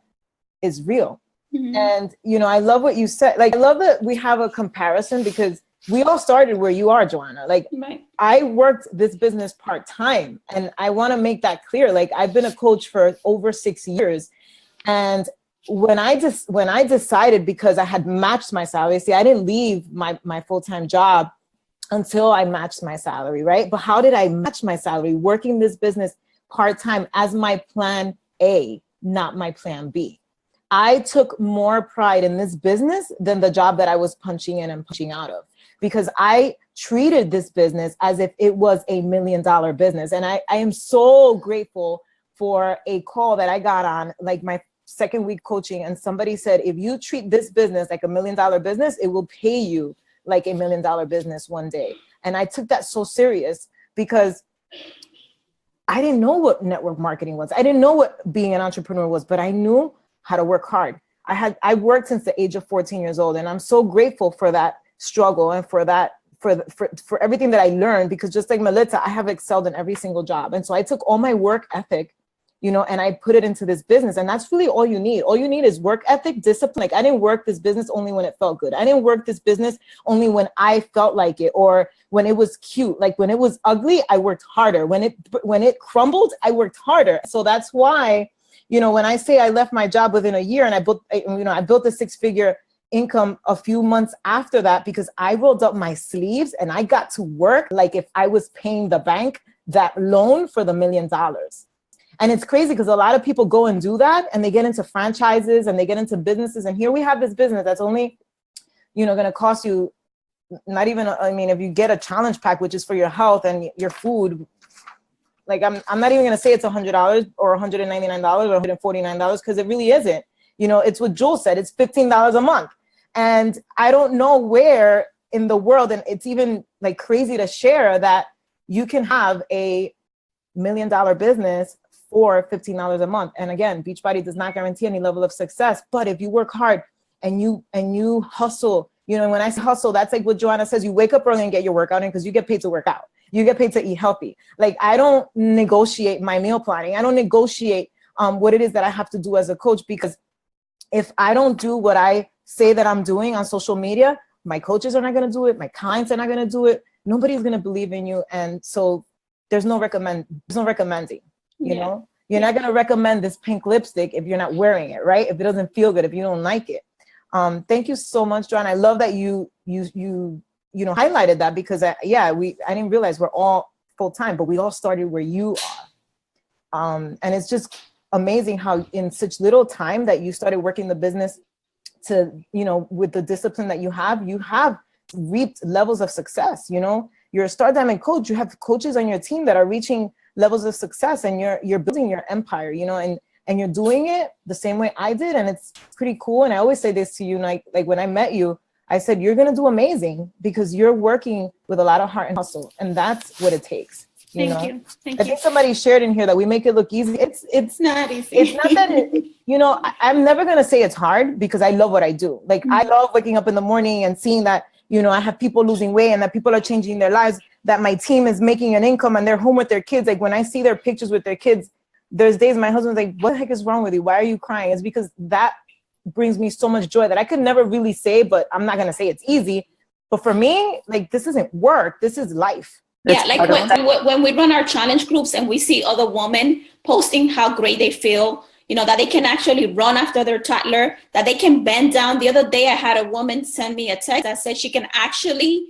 is real. Mm-hmm. And I love what you said. Like, I love that we have a comparison because we all started where you are, Joanna. Like, I worked this business part-time, and I want to make that clear. Like, I've been a coach for over 6 years. And when I decided, because I had matched my salary, see, I didn't leave my full-time job until I matched my salary, right? But how did I match my salary? Working this business part-time as my plan A, not my plan B. I took more pride in this business than the job that I was punching in and punching out of, because I treated this business as if it was $1 million business. And I am so grateful for a call that I got on, like my second week coaching, and somebody said, if you treat this business like $1 million business, it will pay you like $1 million business one day. And I took that so serious because I didn't know what network marketing was. I didn't know what being an entrepreneur was, but I knew how to work hard. I worked since the age of 14 years old, and I'm so grateful for that struggle and for that, for everything that I learned, because just like Melissa, I have excelled in every single job. And so I took all my work ethic, and I put it into this business, and that's really all you need. All you need is work ethic, discipline. Like, I didn't work this business only when it felt good. I didn't work this business only when I felt like it, or when it was cute. Like, when it was ugly, I worked harder. When it crumbled, I worked harder. So that's why, when I say I left my job within a year, and I built a 6-figure income a few months after that, because I rolled up my sleeves and I got to work like if I was paying the bank that loan for the $1 million. And it's crazy because a lot of people go and do that, and they get into franchises and they get into businesses. And here we have this business that's only, going to cost you not even, if you get a challenge pack, which is for your health and your food, like I'm not even going to say it's $100 or $199 or $149, because it really isn't. It's what Jules said, it's $15 a month. And I don't know where in the world, and it's even like crazy to share, that you can have a $1 million business for $15 a month. And again, Beachbody does not guarantee any level of success, but if you work hard and you hustle, when I say hustle, that's like what Joanna says, you wake up early and get your workout in, because you get paid to work out. You get paid to eat healthy. Like, I don't negotiate my meal planning. I don't negotiate what it is that I have to do as a coach, because if I don't do what I say that I'm doing on social media, my coaches are not going to do it. My clients are not going to do it. Nobody's going to believe in you. And so there's no recommending, you know, you're not going to recommend this pink lipstick if you're not wearing it, right? If it doesn't feel good, if you don't like it. Thank you so much, John. I love that you highlighted that, because I didn't realize we're all full-time, but we all started where you are. And it's just amazing how in such little time that you started working the business to, with the discipline that you have reaped levels of success. you're a Star Diamond coach, you have coaches on your team that are reaching levels of success, and you're building your empire, you know, and you're doing it the same way I did. And it's pretty cool. And I always say this to you, like when I met you, I said, you're going to do amazing because you're working with a lot of heart and hustle. And that's what it takes. Thank you. I think somebody shared in here that we make it look easy. It's not easy. It's not that, you know, I'm never going to say it's hard because I love what I do. Like, I love waking up in the morning and seeing that, you know, I have people losing weight and that people are changing their lives, that my team is making an income and they're home with their kids. Like, when I see their pictures with their kids, there's days my husband's like, what the heck is wrong with you? Why are you crying? It's because that brings me so much joy that I could never really say, but I'm not going to say it's easy. But for me, like, this isn't work. This is life. Yeah, like when we run our challenge groups and we see other women posting how great they feel, you know, that they can actually run after their toddler, that they can bend down. The other day I had a woman send me a text that said she can actually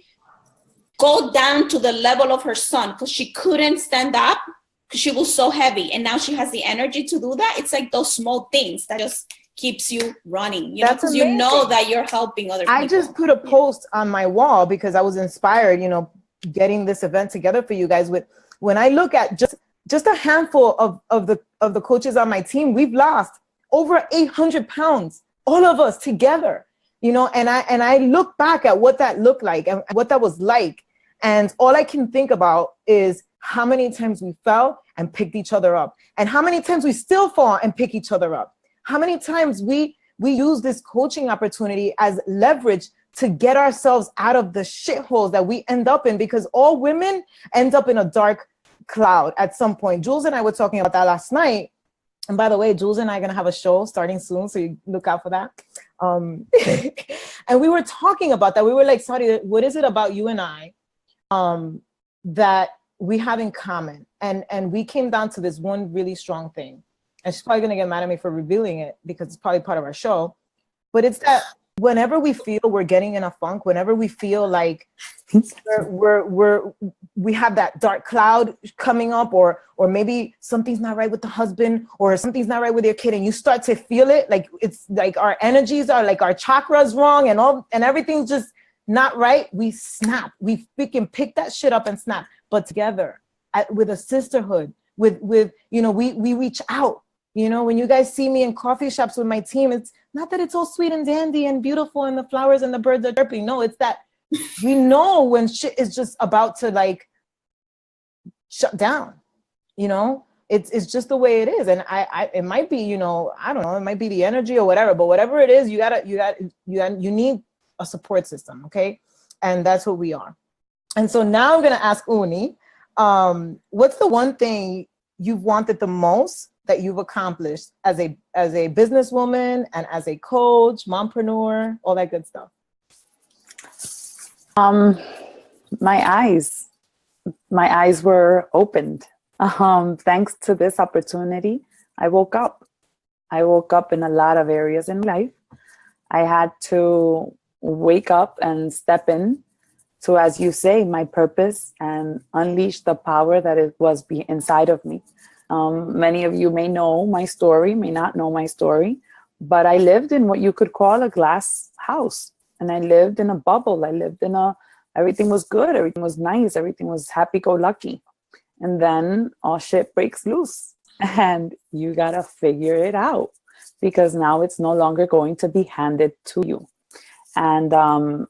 go down to the level of her son because she couldn't stand up because she was so heavy. And now she has the energy to do that. It's like those small things that just keeps you running, you know, because you know that you're helping other people. I just put a post on my wall because I was inspired, you know, getting this event together for you guys. With when I look at just a handful of the coaches on my team, we've lost over 800 pounds, all of us together, you know, and I look back at what that looked like and what that was like. And all I can think about is how many times we fell and picked each other up, and how many times we still fall and pick each other up. How many times we use this coaching opportunity as leverage to get ourselves out of the shitholes that we end up in, because all women end up in a dark cloud at some point. Jules and I were talking about that last night. And by the way, Jules and I are going to have a show starting soon, so you look out for that. And we were talking about that. We were like, Saudi, what is it about you and I that we have in common? And we came down to this one really strong thing. And she's probably going to get mad at me for revealing it because it's probably part of our show. But it's that whenever we feel we're getting in a funk, whenever we feel like we have that dark cloud coming up, or maybe something's not right with the husband, or something's not right with your kid, and you start to feel it, like it's like our energies are like our chakras wrong and everything's just not right, we snap. We can pick that shit up and snap. But together, with a sisterhood, with you know, we reach out. You know, when you guys see me in coffee shops with my team, it's not that it's all sweet and dandy and beautiful and the flowers and the birds are chirping. No, it's that we know when shit is just about to like shut down. You know, it's just the way it is. And it might be, you know, I don't know, it might be the energy or whatever, but whatever it is, you need a support system. Okay. And that's what we are. And so now I'm going to ask Uni, what's the one thing you've wanted the most that you've accomplished as a businesswoman and as a coach, mompreneur, all that good stuff? My eyes were opened. Thanks to this opportunity, I woke up in a lot of areas in life. I had to wake up and step in to, as you say, my purpose and unleash the power that it was inside of me. Many of you may know my story, may not know my story, but I lived in what you could call a glass house, and I lived in a bubble. Everything was good, everything was nice, everything was happy-go-lucky. And then all shit breaks loose, and you gotta figure it out, because now it's no longer going to be handed to you. And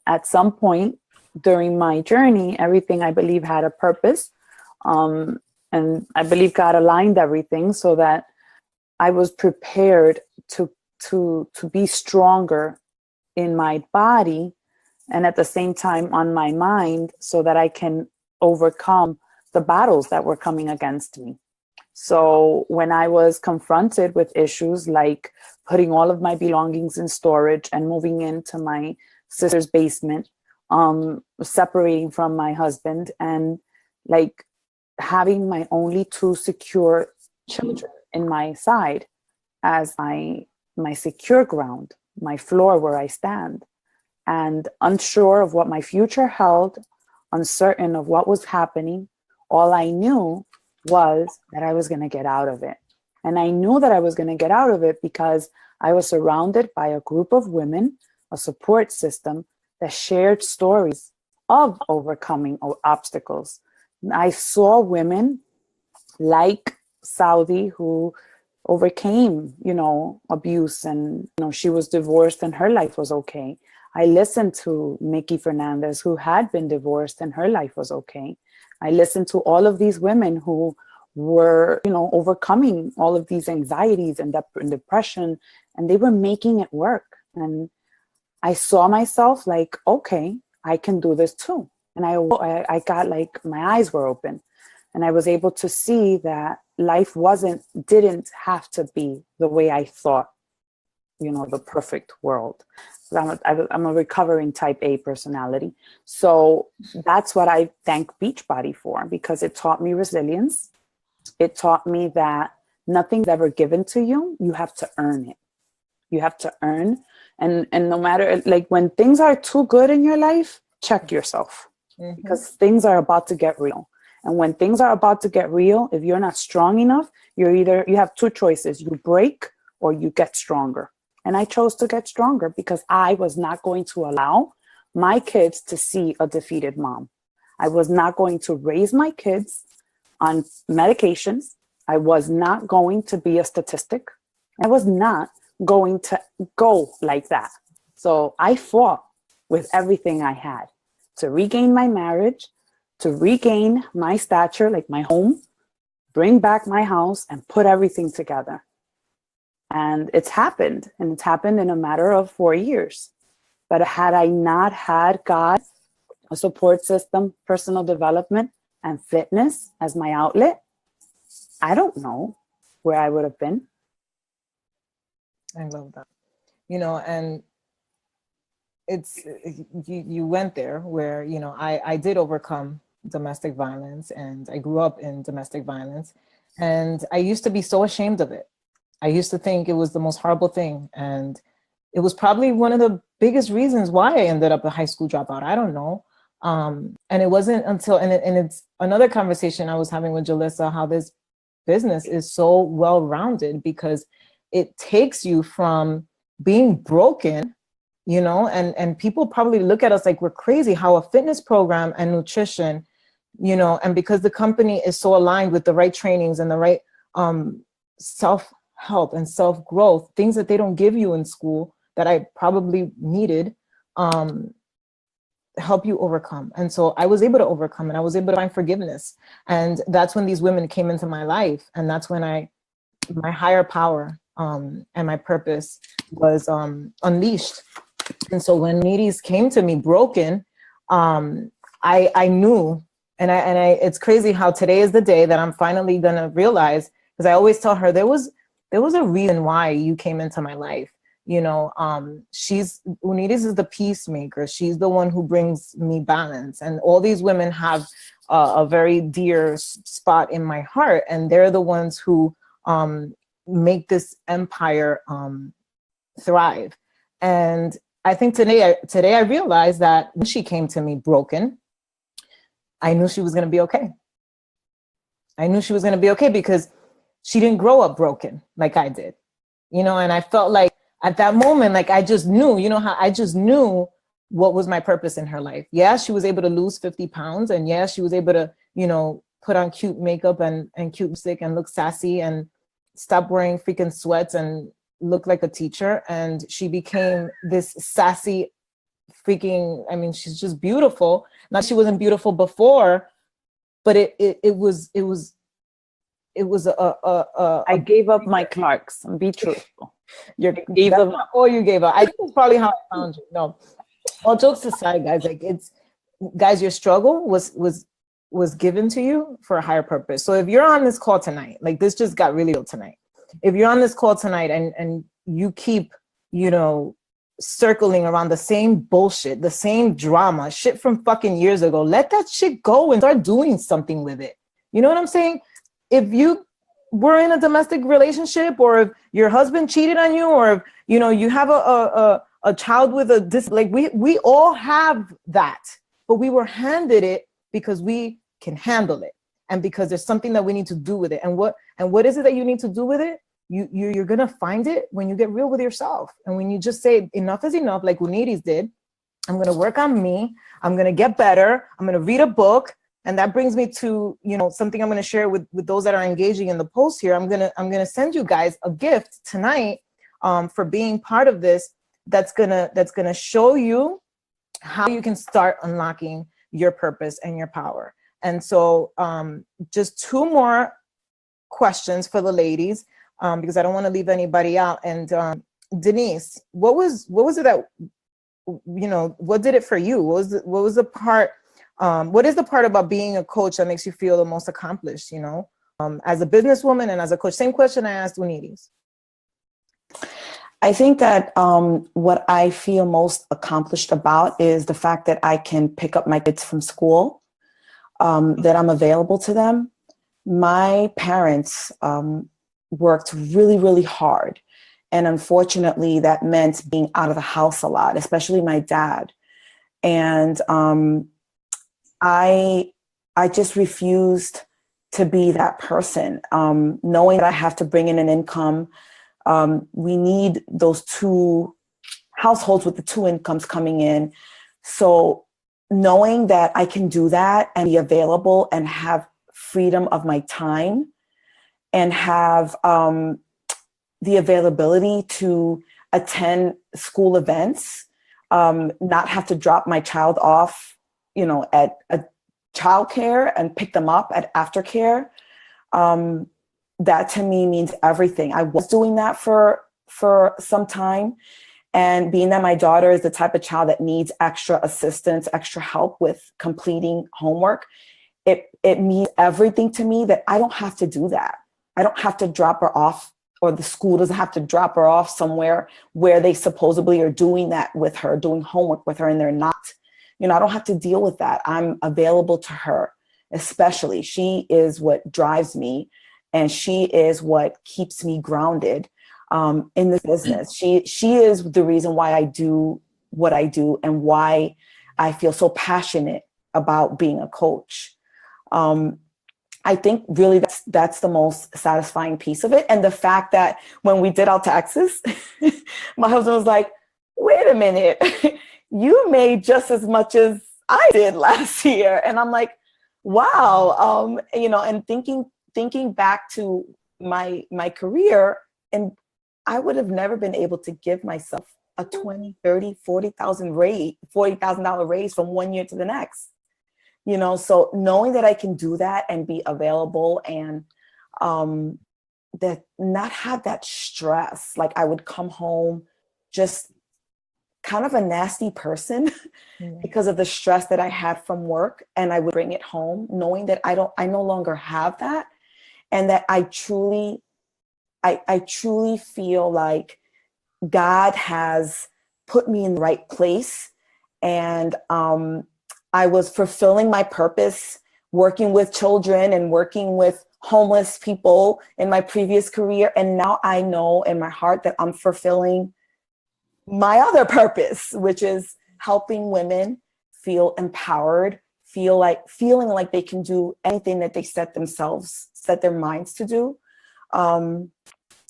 at some point during my journey, everything I believe had a purpose. And I believe God aligned everything so that I was prepared to be stronger in my body and at the same time on my mind, so that I can overcome the battles that were coming against me. So when I was confronted with issues like putting all of my belongings in storage and moving into my sister's basement, separating from my husband, and like having my only two secure children in my side as my secure ground, my floor where I stand, and unsure of what my future held, uncertain of what was happening, all I knew was that I was going to get out of it. And I knew that I was going to get out of it because I was surrounded by a group of women, a support system that shared stories of overcoming obstacles. I saw women like Saudi who overcame, abuse, and, she was divorced and her life was okay. I listened to Mickey Fernandez, who had been divorced and her life was okay. I listened to all of these women who were, overcoming all of these anxieties and depression, and they were making it work. And I saw myself like, okay, I can do this too. And I got like, my eyes were open, and I was able to see that life didn't have to be the way I thought, the perfect world. I'm a recovering type A personality. So that's what I thank Beachbody for, because it taught me resilience. It taught me that nothing's ever given to you. You have to earn it. You have to earn. And no matter, like, when things are too good in your life, check yourself, because things are about to get real. And when things are about to get real, if you're not strong enough, you have two choices: you break or you get stronger. And I chose to get stronger because I was not going to allow my kids to see a defeated mom. I was not going to raise my kids on medications. I was not going to be a statistic. I was not going to go like that. So I fought with everything I had to regain my marriage, to regain my stature, like my home, bring back my house, and put everything together. And it's happened, and it's happened in a matter of 4 years. But had I not had God, a support system, personal development, and fitness as my outlet, I don't know where I would have been. I love that. And it's, you went there where, I did overcome domestic violence, and I grew up in domestic violence, and I used to be so ashamed of it. I used to think it was the most horrible thing. And it was probably one of the biggest reasons why I ended up a high school dropout. I don't know. And it wasn't until, and it's another conversation I was having with Jalissa, how this business is so well-rounded, because it takes you from being broken, and people probably look at us like we're crazy, how a fitness program and nutrition, and because the company is so aligned with the right trainings and the right self-help and self-growth, things that they don't give you in school that I probably needed, help you overcome. And so I was able to overcome, and I was able to find forgiveness. And that's when these women came into my life. And that's when my higher power and my purpose was unleashed. And so when Needies came to me broken, I knew, and I it's crazy how today is the day that I'm finally gonna realize, because I always tell her there was a reason why you came into my life. Needies is the peacemaker. She's the one who brings me balance. And all these women have a very dear spot in my heart. And they're the ones who make this empire thrive. And I think today I realized that when she came to me broken, I knew she was going to be okay. I knew she was going to be okay because she didn't grow up broken like I did, and I felt like at that moment, like I just knew, how I just knew what was my purpose in her life. Yeah, she was able to lose 50 pounds, and yeah, she was able to, put on cute makeup and cute lipstick and look sassy and stop wearing freaking sweats and look like a teacher. And she became this sassy freaking, she's just beautiful. Not she wasn't beautiful before, but it was I gave up my Clarks. Be truthful. You gave up. Or you gave up. I think it's probably how I found you. No, all jokes aside, guys, your struggle was given to you for a higher purpose. So if you're on this call tonight, like this just got really real tonight. If you're on this call tonight and you keep, circling around the same bullshit, the same drama, shit from fucking years ago, let that shit go and start doing something with it. You know what I'm saying? If you were in a domestic relationship, or if your husband cheated on you, or if, you have a child with we all have that, but we were handed it because we can handle it. And because there's something that we need to do with it. And what is it that you need to do with it? You're going to find it when you get real with yourself. And when you just say enough is enough, like Needies did, I'm going to work on me. I'm going to get better. I'm going to read a book. And that brings me to, something I'm going to share with those that are engaging in the post here. I'm going to send you guys a gift tonight for being part of this. That's going to show you how you can start unlocking your purpose and your power. And so just two more questions for the ladies, because I don't want to leave anybody out. And Denise, what was it that, what did it for you? What was the part, what is the part about being a coach that makes you feel the most accomplished, as a businesswoman and as a coach? Same question I asked Unides. I think that what I feel most accomplished about is the fact that I can pick up my kids from school, that I'm available to them. My parents worked really, really hard. And unfortunately, that meant being out of the house a lot, especially my dad. And I just refused to be that person, knowing that I have to bring in an income. We need those two households with the two incomes coming in. So knowing that I can do that and be available and have freedom of my time and have the availability to attend school events, not have to drop my child off, at a childcare and pick them up at aftercare. That to me means everything. I was doing that for some time. And being that my daughter is the type of child that needs extra assistance, extra help with completing homework, it means everything to me that I don't have to do that. I don't have to drop her off, or the school doesn't have to drop her off somewhere where they supposedly are doing that with her, doing homework with her, and they're not. I don't have to deal with that. I'm available to her, especially. She is what drives me, and she is what keeps me grounded in this business. She is the reason why I do what I do and why I feel so passionate about being a coach. I think really that's the most satisfying piece of it. And the fact that when we did our taxes, my husband was like, wait a minute, you made just as much as I did last year. And I'm like, wow. And thinking back to my career, and I would have never been able to give myself a $20,000, $30,000, $40,000 raise from one year to the next. So knowing that I can do that and be available and that not have that stress, like I would come home just kind of a nasty person because of the stress that I had from work, and I would bring it home knowing that I no longer have that, and that I truly feel like God has put me in the right place, and I was fulfilling my purpose, working with children and working with homeless people in my previous career. And now I know in my heart that I'm fulfilling my other purpose, which is helping women feel empowered, feeling like they can do anything that they set their minds to do. And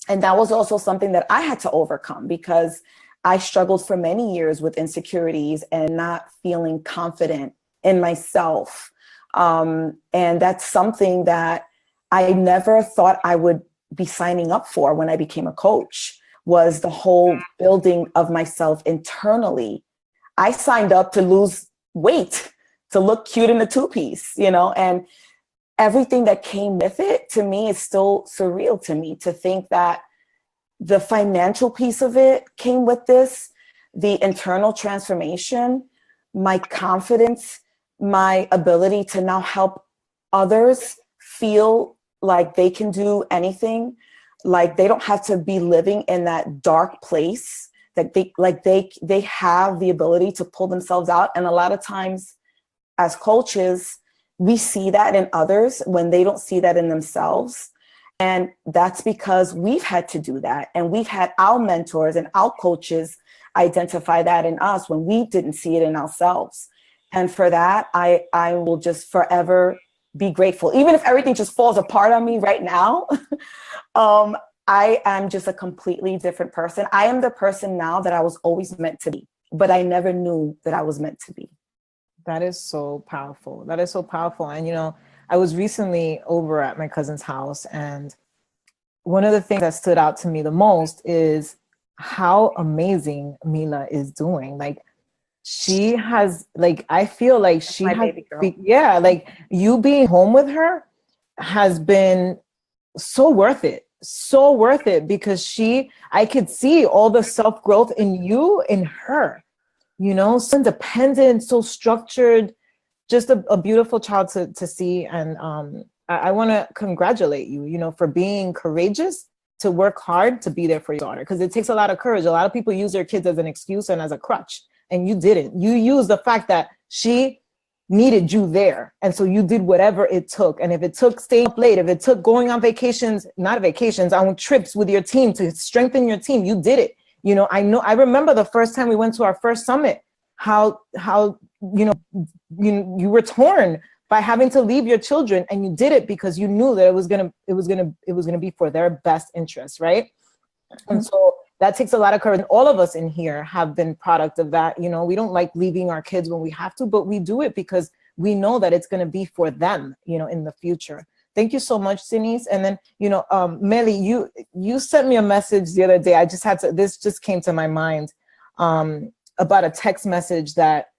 that was also something that I had to overcome, because I struggled for many years with insecurities and not feeling confident in myself. And that's something that I never thought I would be signing up for when I became a coach, was the whole building of myself internally. I signed up to lose weight, to look cute in a two-piece, and everything that came with it, to me, is still surreal to me, to think that the financial piece of it came with this, the internal transformation, my confidence, my ability to now help others feel like they can do anything, like they don't have to be living in that dark place, that they have the ability to pull themselves out. And a lot of times as coaches, we see that in others when they don't see that in themselves. And that's because we've had to do that. And we've had our mentors and our coaches identify that in us when we didn't see it in ourselves. And for that, I will just forever be grateful. Even if everything just falls apart on me right now, I am just a completely different person. I am the person now that I was always meant to be. but I never knew that I was meant to be. That is so powerful. That is so powerful. And, you know, I was recently over at my cousin's house, and one of the things that stood out to me the most is how amazing Mila is doing. Like, she has, like, I feel like she my has, baby girl. yeah, like you being home with her has been so worth it. So worth it, because I could see all the self-growth in you, in her, you know, so independent, so structured, just a beautiful child to see. And I want to congratulate you, you know, for being courageous to work hard to be there for your daughter, because it takes a lot of courage. A lot of people use their kids as an excuse and as a crutch, and you didn't. You used the fact that she needed you there, and so you did whatever it took. And if it took staying up late, if it took going on vacations, not vacations, on trips with your team to strengthen your team, you did it. You know, I remember the first time we went to our first summit, how you were torn by having to leave your children, and you did it because you knew that it was gonna be for their best interest, right? And so that takes a lot of courage. And all of us in here have been product of that. You know, we don't like leaving our kids when we have to, but we do it because we know that it's going to be for them, you know, in the future. Thank you so much, Denise. And then, you know, Melly, you sent me a message the other day. This just came to my mind about a text message that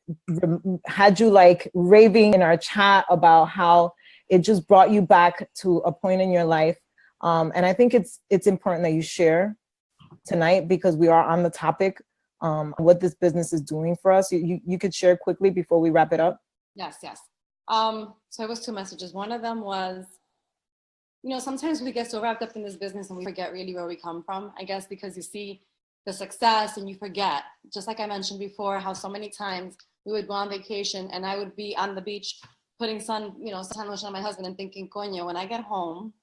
had you like raving in our chat about how it just brought you back to a point in your life. And I think it's important that you share tonight, because we are on the topic, what this business is doing for us. You could share quickly before we wrap it up. Yes. So it was two messages. One of them was, you know, sometimes we get so wrapped up in this business and we forget really where we come from, I guess, because you see the success and you forget, just like I mentioned before, how so many times we would go on vacation and I would be on the beach putting sun lotion on my husband and thinking, coño, when I get home,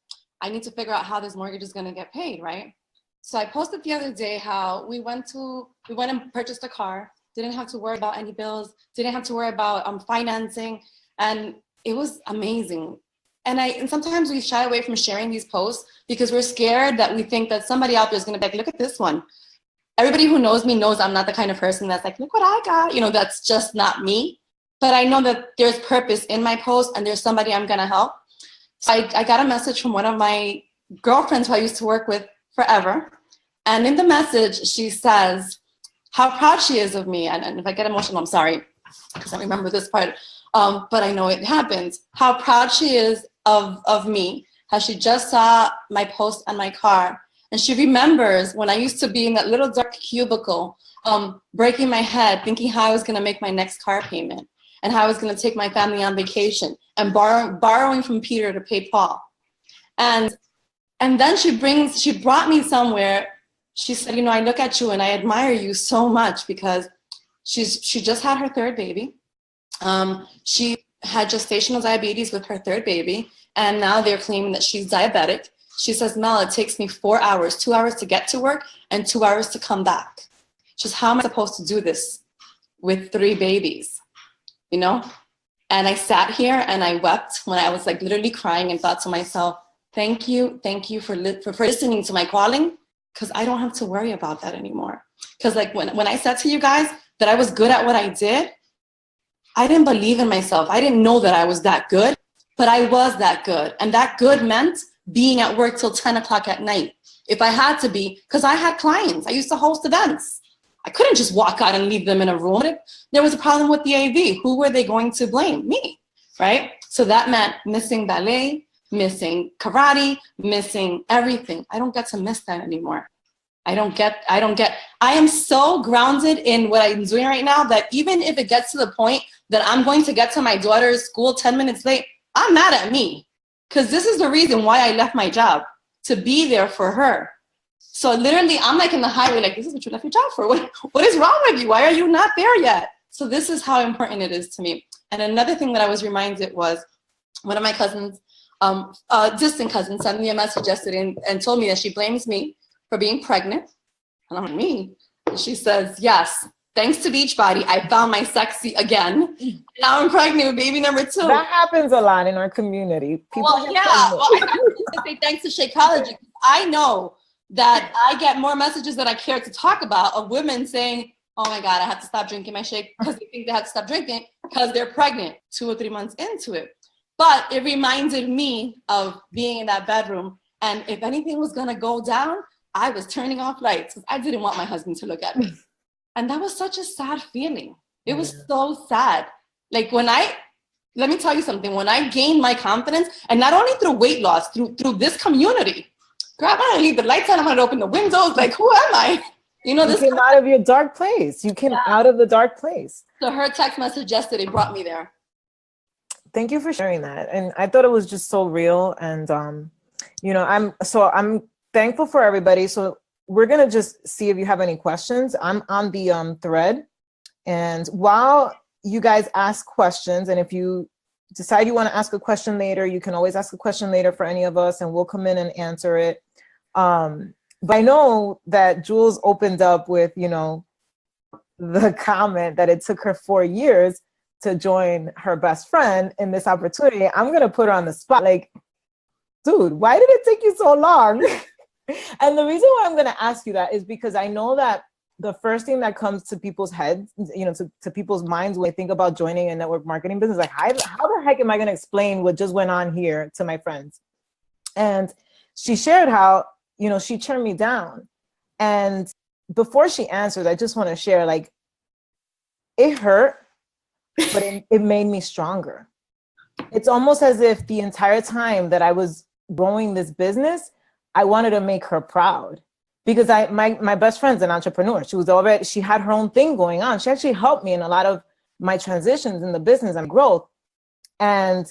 I need to figure out how this mortgage is going to get paid, right? So I posted the other day how we went and purchased a car, didn't have to worry about any bills, didn't have to worry about financing, and it was amazing. And sometimes we shy away from sharing these posts because we're scared that we think that somebody out there is going to be like, look at this one. Everybody who knows me knows I'm not the kind of person that's like, look what I got. You know, that's just not me. But I know that there's purpose in my post and there's somebody I'm going to help. So I got a message from one of my girlfriends who I used to work with forever. And in the message, she says how proud she is of me. And if I get emotional, I'm sorry, because I remember this part, but I know it happens. How proud she is of me, how she just saw my post on my car. And she remembers when I used to be in that little dark cubicle, breaking my head, thinking how I was going to make my next car payment and how I was going to take my family on vacation and borrowing from Peter to pay Paul. And then she brought me somewhere. She said, you know, I look at you and I admire you so much because she just had her third baby. She had gestational diabetes with her third baby, and now they're claiming that she's diabetic. She says, Mel, it takes me 4 hours, 2 hours to get to work and 2 hours to come back. She says, how am I supposed to do this with 3 babies, you know? And I sat here and I wept when I was like literally crying and thought to myself, thank you for listening to my calling, because I don't have to worry about that anymore. Because like when I said to you guys that I was good at what I did, I didn't believe in myself. I didn't know that I was that good, but I was that good. And that good meant being at work till 10 o'clock at night, if I had to be, because I had clients. I used to host events. I couldn't just walk out and leave them in a room. If there was a problem with the AV, who were they going to blame? Me, right? So that meant missing ballet, missing karate, missing everything. I don't get to miss that anymore. I am so grounded in what I'm doing right now that even if it gets to the point that I'm going to get to my daughter's school 10 minutes late, I'm mad at me, because this is the reason why I left my job, to be there for her. So literally I'm like in the highway, like, this is what you left your job for. What is wrong with you? Why are you not there yet? So this is how important it is to me. And another thing that I was reminded was one of my cousins, distant cousins, sent me a message yesterday and told me that she blames me for being pregnant. And I'm like, me? And she says, yes, thanks to Beachbody, I found my sexy again. Now I'm pregnant with baby number 2. That happens a lot in our community. I have to say thanks to Shakeology. I know that I get more messages that I care to talk about of women saying, oh my God, I have to stop drinking my shake, because they think they have to stop drinking because they're pregnant 2 or 3 months into it. But it reminded me of being in that bedroom. And if anything was going to go down, I was turning off lights because I didn't want my husband to look at me. And that was such a sad feeling. It was so sad. Like let me tell you something, when I gained my confidence, and not only through weight loss, through this community, girl, I'm gonna leave the lights on, I'm gonna open the windows, like, who am I? You came out of your dark place. You came out of the dark place. So her text message yesterday brought me there. Thank you for sharing that. And I thought it was just so real. And, I'm thankful for everybody. So we're gonna just see if you have any questions. I'm on the thread. And while you guys ask questions, and if you decide you want to ask a question later, you can always ask a question later for any of us and we'll come in and answer it. But I know that Jules opened up with, the comment that it took her 4 years to join her best friend in this opportunity. I'm going to put her on the spot. Like, dude, why did it take you so long? And the reason why I'm going to ask you that is because I know that the first thing that comes to people's heads, to people's minds when they think about joining a network marketing business, like, how the heck am I going to explain what just went on here to my friends? And she shared how, she turned me down. And before she answers, I just want to share, like, it hurt, but it made me stronger. It's almost as if the entire time that I was growing this business, I wanted to make her proud. Because my best friend's an entrepreneur. She had her own thing going on. She actually helped me in a lot of my transitions in the business and growth. And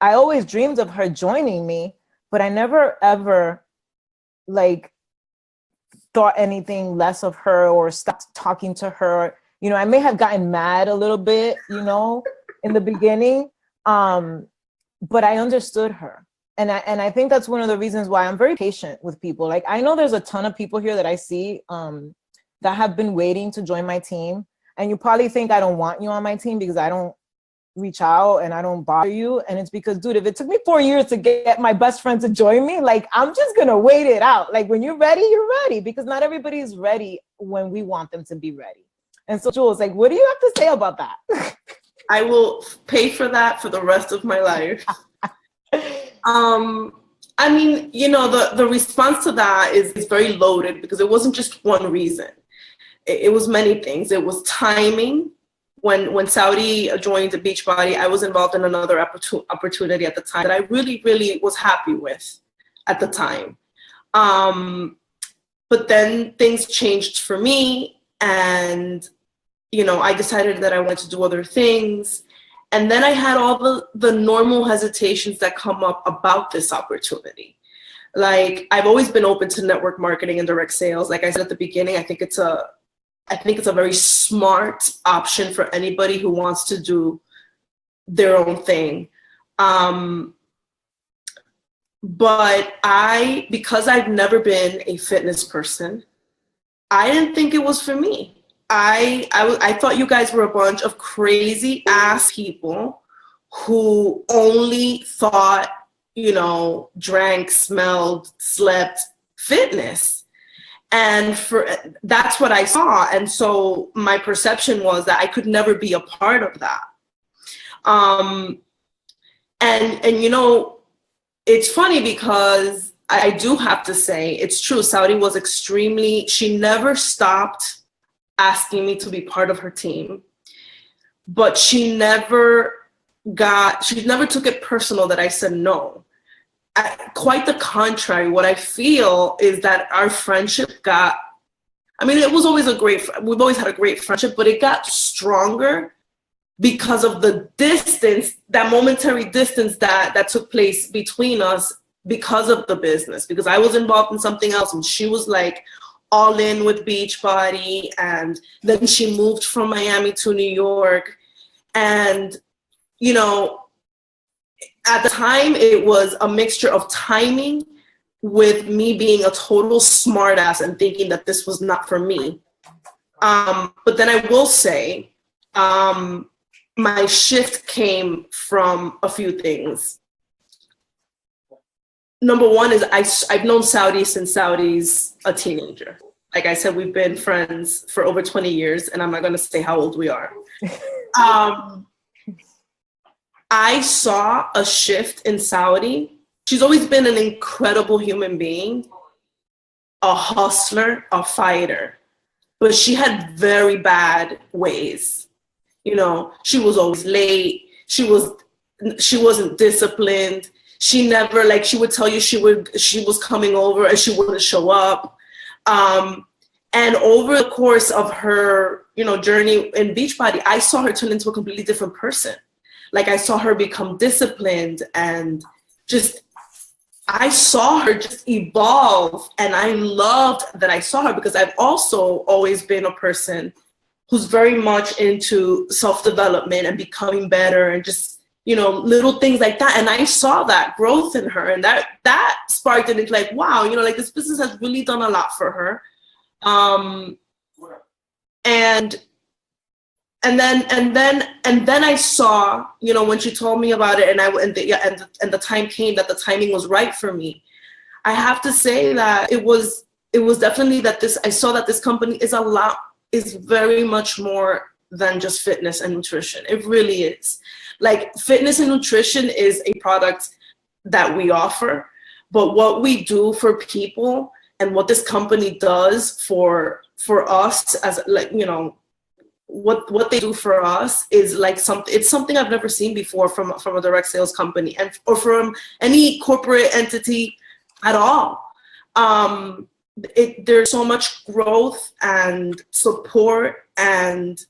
I always dreamed of her joining me, but I never ever thought anything less of her or stopped talking to her. I may have gotten mad a little bit, in the beginning, but I understood her. And I think that's one of the reasons why I'm very patient with people. Like, I know there's a ton of people here that I see that have been waiting to join my team. And you probably think I don't want you on my team because I don't reach out and I don't bother you. And it's because, dude, if it took me 4 years to get my best friend to join me, like, I'm just going to wait it out. Like, when you're ready, you're ready, because not everybody is ready when we want them to be ready. And so, Jules, like, what do you have to say about that? I will pay for that for the rest of my life. I mean, the response to that is very loaded because it wasn't just one reason. It was many things. It was timing. When Saudi joined the Beachbody, I was involved in another opportunity at the time that I really, really was happy with at the time. But then things changed for me, and I decided that I wanted to do other things. And then I had all the normal hesitations that come up about this opportunity. Like, I've always been open to network marketing and direct sales. Like I said at the beginning, I think it's a very smart option for anybody who wants to do their own thing. But because I've never been a fitness person, I didn't think it was for me. I thought you guys were a bunch of crazy ass people who only thought, drank, smelled, slept fitness. And that's what I saw. And so my perception was that I could never be a part of that. And it's funny because I do have to say, it's true. Saudi was she never stopped asking me to be part of her team, but she never took it personal that I said no. Quite the contrary. What I feel is that our friendship it was always we've always had a great friendship, but it got stronger because of the distance, that momentary distance that took place between us because of the business, because I was involved in something else and she was like all in with Beachbody, and then she moved from Miami to New York. And, at the time it was a mixture of timing with me being a total smartass and thinking that this was not for me. But then I will say, my shift came from a few things. Number one is I've known Saudi since Saudi's a teenager. like I said, we've been friends for over 20 years, and I'm not going to say how old we are. I saw a shift in Saudi. She's always been an incredible human being, a hustler, a fighter, but she had very bad ways. You know, she was always late. She wasn't disciplined. She never, like, she would tell you she was coming over and she wouldn't show up. And over the course of her, you know, journey in Beachbody, I saw her turn into a completely different person. Like, I saw her become disciplined, and just, I saw her just evolve. And I loved that I saw her, because I've also always been a person who's very much into self-development and becoming better, and just, you know, little things like that. And I saw that growth in her, and that sparked it into, like, wow, you know, like, this business has really done a lot for her. And then I saw, you know, when she told me about it, and the time came that the timing was right for me. I have to say that it was definitely that I saw that this company is very much more than just fitness and nutrition. It really is. Like, fitness and nutrition is a product that we offer, but what we do for people and what this company does for us, as, like, you know, what they do for us is like it's something I've never seen before from a direct sales company, or from any corporate entity at all. There's so much growth and support, and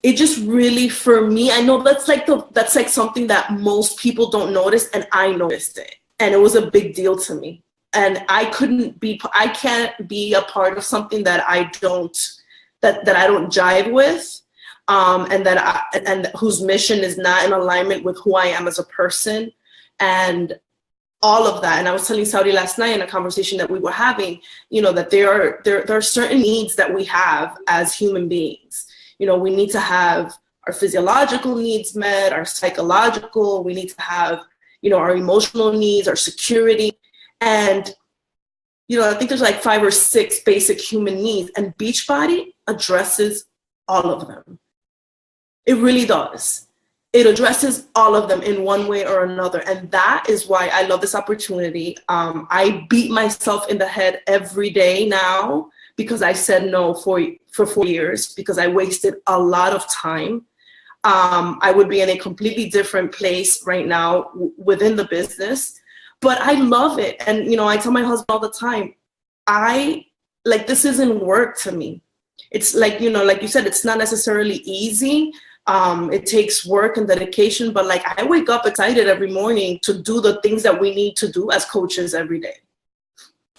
it just really, for me, I know that's like something that most people don't notice, and I noticed it, and it was a big deal to me. And I can't be a part of something that I don't jive with, and whose mission is not in alignment with who I am as a person, and all of that. And I was telling Saudi last night in a conversation that we were having, you know, that there are certain needs that we have as human beings. You know, we need to have our physiological needs met, our psychological, we need to have, you know, our emotional needs, our security. And, you know, I think there's like 5 or 6 basic human needs, and Beachbody addresses all of them. It really does. It addresses all of them in one way or another. And that is why I love this opportunity. I beat myself in the head every day now, because I said no for 4 years, because I wasted a lot of time. I would be in a completely different place right now within the business, but I love it. And, you know, I tell my husband all the time, this isn't work to me. It's like, you know, like you said, it's not necessarily easy. It takes work and dedication, but like, I wake up excited every morning to do the things that we need to do as coaches every day.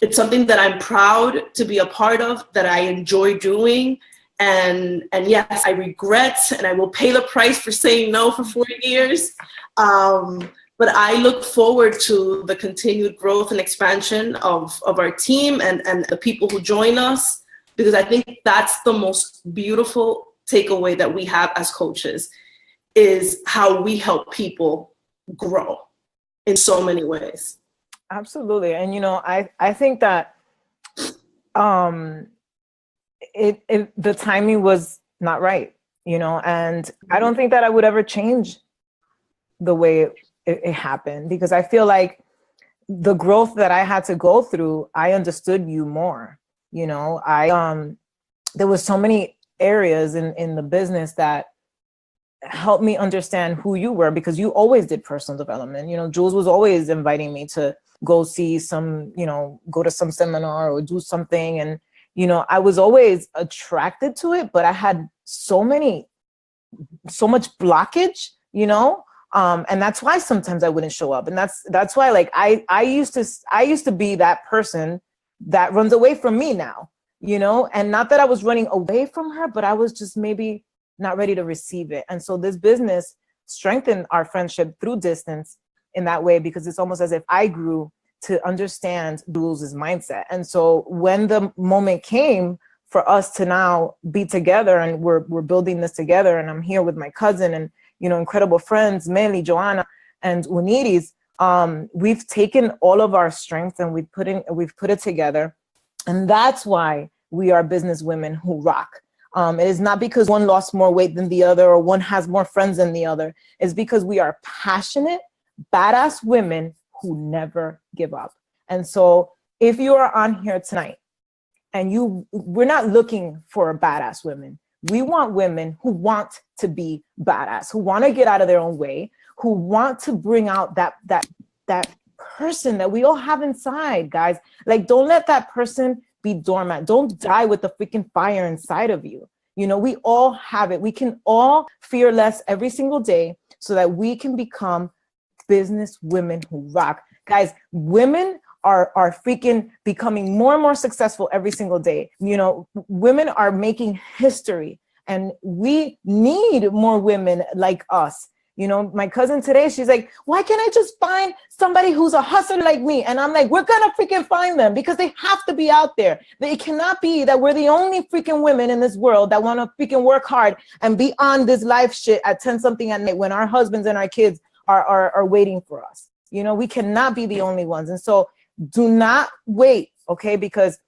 It's something that I'm proud to be a part of, that I enjoy doing. And yes, I regret, and I will pay the price for saying no for 4 years. But I look forward to the continued growth and expansion of our team and the people who join us, because I think that's the most beautiful takeaway that we have as coaches, is how we help people grow in so many ways. Absolutely. And, you know, I think that the timing was not right, you know, and I don't think that I would ever change the way it happened, because I feel like the growth that I had to go through, I understood you more, you know. There was so many areas in the business that helped me understand who you were, because you always did personal development. You know, Jules was always inviting me to go see some, you know, go to some seminar or do something. And, you know, I was always attracted to it, but I had so much blockage, you know. And that's why sometimes I wouldn't show up. And that's why, like, I used to be that person that runs away from me now, you know, and not that I was running away from her, but I was just maybe not ready to receive it. And so this business strengthened our friendship through distance in that way, because it's almost as if I grew to understand Jules' mindset. And so when the moment came for us to now be together, and we're building this together, and I'm here with my cousin and, you know, incredible friends, Meli, Joanna, and Unides, we've taken all of our strength and we've put it together. And that's why we are business women who rock. It is not because one lost more weight than the other or one has more friends than the other. It's because we are passionate, badass women who never give up. And so if you are on here tonight and we're not looking for badass women. We want women who want to be badass, who want to get out of their own way, who want to bring out that person that we all have inside, guys. Like, don't let that person be dormant. Don't die with the freaking fire inside of you. You know, we all have it. We can all fear less every single day so that we can become business women who rock. Guys, women are freaking becoming more and more successful every single day. You know, women are making history, and we need more women like us. You know, my cousin today, she's like, why can't I just find somebody who's a hustler like me? And I'm like, we're gonna freaking find them, because they have to be out there. It cannot be that we're the only freaking women in this world that wanna freaking work hard and be on this life shit at 10 something at night when our husbands and our kids are waiting for us. You know, we cannot be the only ones. And so do not wait, okay? Because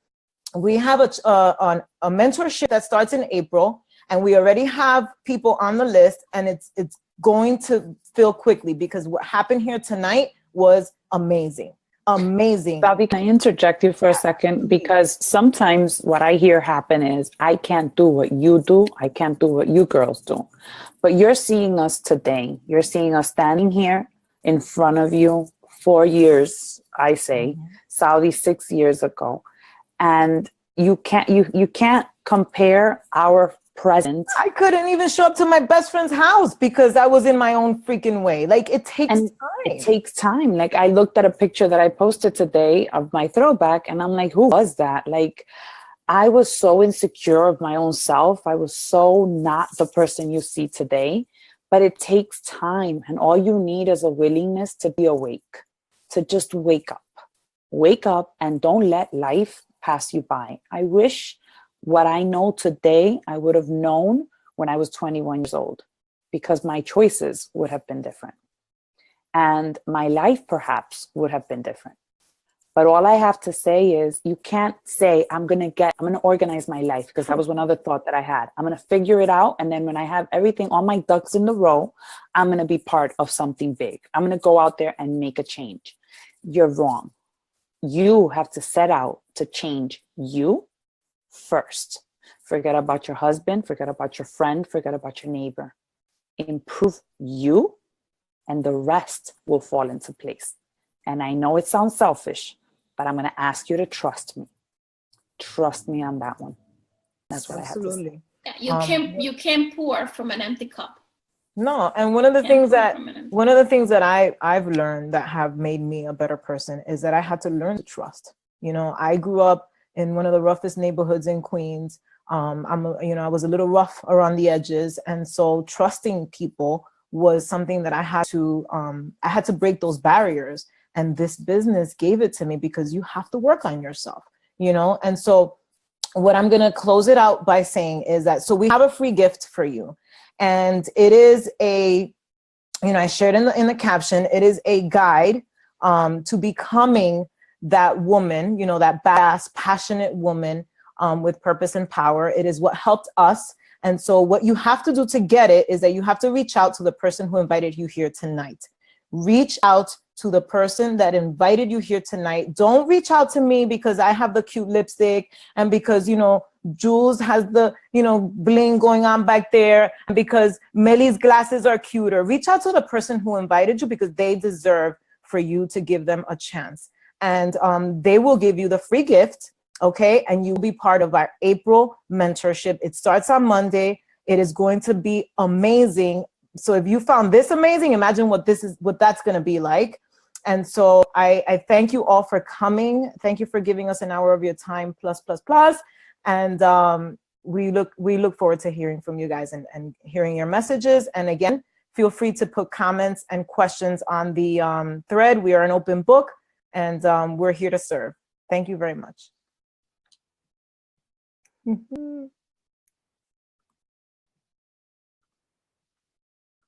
we have a mentorship that starts in April, and we already have people on the list, and it's going to fill quickly, because what happened here tonight was amazing. Amazing. Bobby, can I interject you for a second? Because sometimes what I hear happen is, I can't do what you do. I can't do what you girls do. But you're seeing us today. You're seeing us standing here in front of you 4 years, I say, Saudi 6 years ago. And you can't compare our present. I couldn't even show up to my best friend's house because I was in my own freaking way. Like, it takes time. It takes time. Like, I looked at a picture that I posted today of my throwback, and I'm like, who was that? Like, I was so insecure of my own self. I was so not the person you see today. But it takes time, and all you need is a willingness to be awake, to just wake up. Wake up and don't let life pass you by. I wish what I know today, I would have known when I was 21 years old, because my choices would have been different. And my life perhaps would have been different. But all I have to say is, you can't say, I'm going to organize my life, because that was one other thought that I had. I'm going to figure it out. And then when I have everything, all my ducks in the row, I'm going to be part of something big. I'm going to go out there and make a change. You're wrong. You have to set out to change you first. Forget about your husband, forget about your friend, forget about your neighbor. Improve you, and the rest will fall into place. And I know it sounds selfish, but I'm going to ask you to trust me. Trust me on that one. That's what Absolutely. I have to say. Yeah, you can't pour from an empty cup. No, and one of the things that I've learned that have made me a better person is that I had to learn to trust. You know, I grew up in one of the roughest neighborhoods in Queens. I was a little rough around the edges, and so trusting people was something that I had to break those barriers. And this business gave it to me, because you have to work on yourself, you know? And so what I'm going to close it out by saying is that, so we have a free gift for you. And it is I shared in the caption, it is a guide to becoming that woman, you know, that badass, passionate woman with purpose and power. It is what helped us. And so what you have to do to get it is that you have to reach out to the person who invited you here tonight. Reach out to the person that invited you here tonight. Don't reach out to me because I have the cute lipstick, and because, you know, Jules has the, you know, bling going on back there, and because Melly's glasses are cuter. Reach out to the person who invited you, because they deserve for you to give them a chance. And they will give you the free gift, okay? And you'll be part of our April mentorship. It starts on Monday. It is going to be amazing. So if you found this amazing, imagine what that's going to be like. And so I thank you all for coming. Thank you for giving us an hour of your time, plus. And we look forward to hearing from you guys and hearing your messages. And again, feel free to put comments and questions on the thread. We are an open book, and we're here to serve. Thank you very much.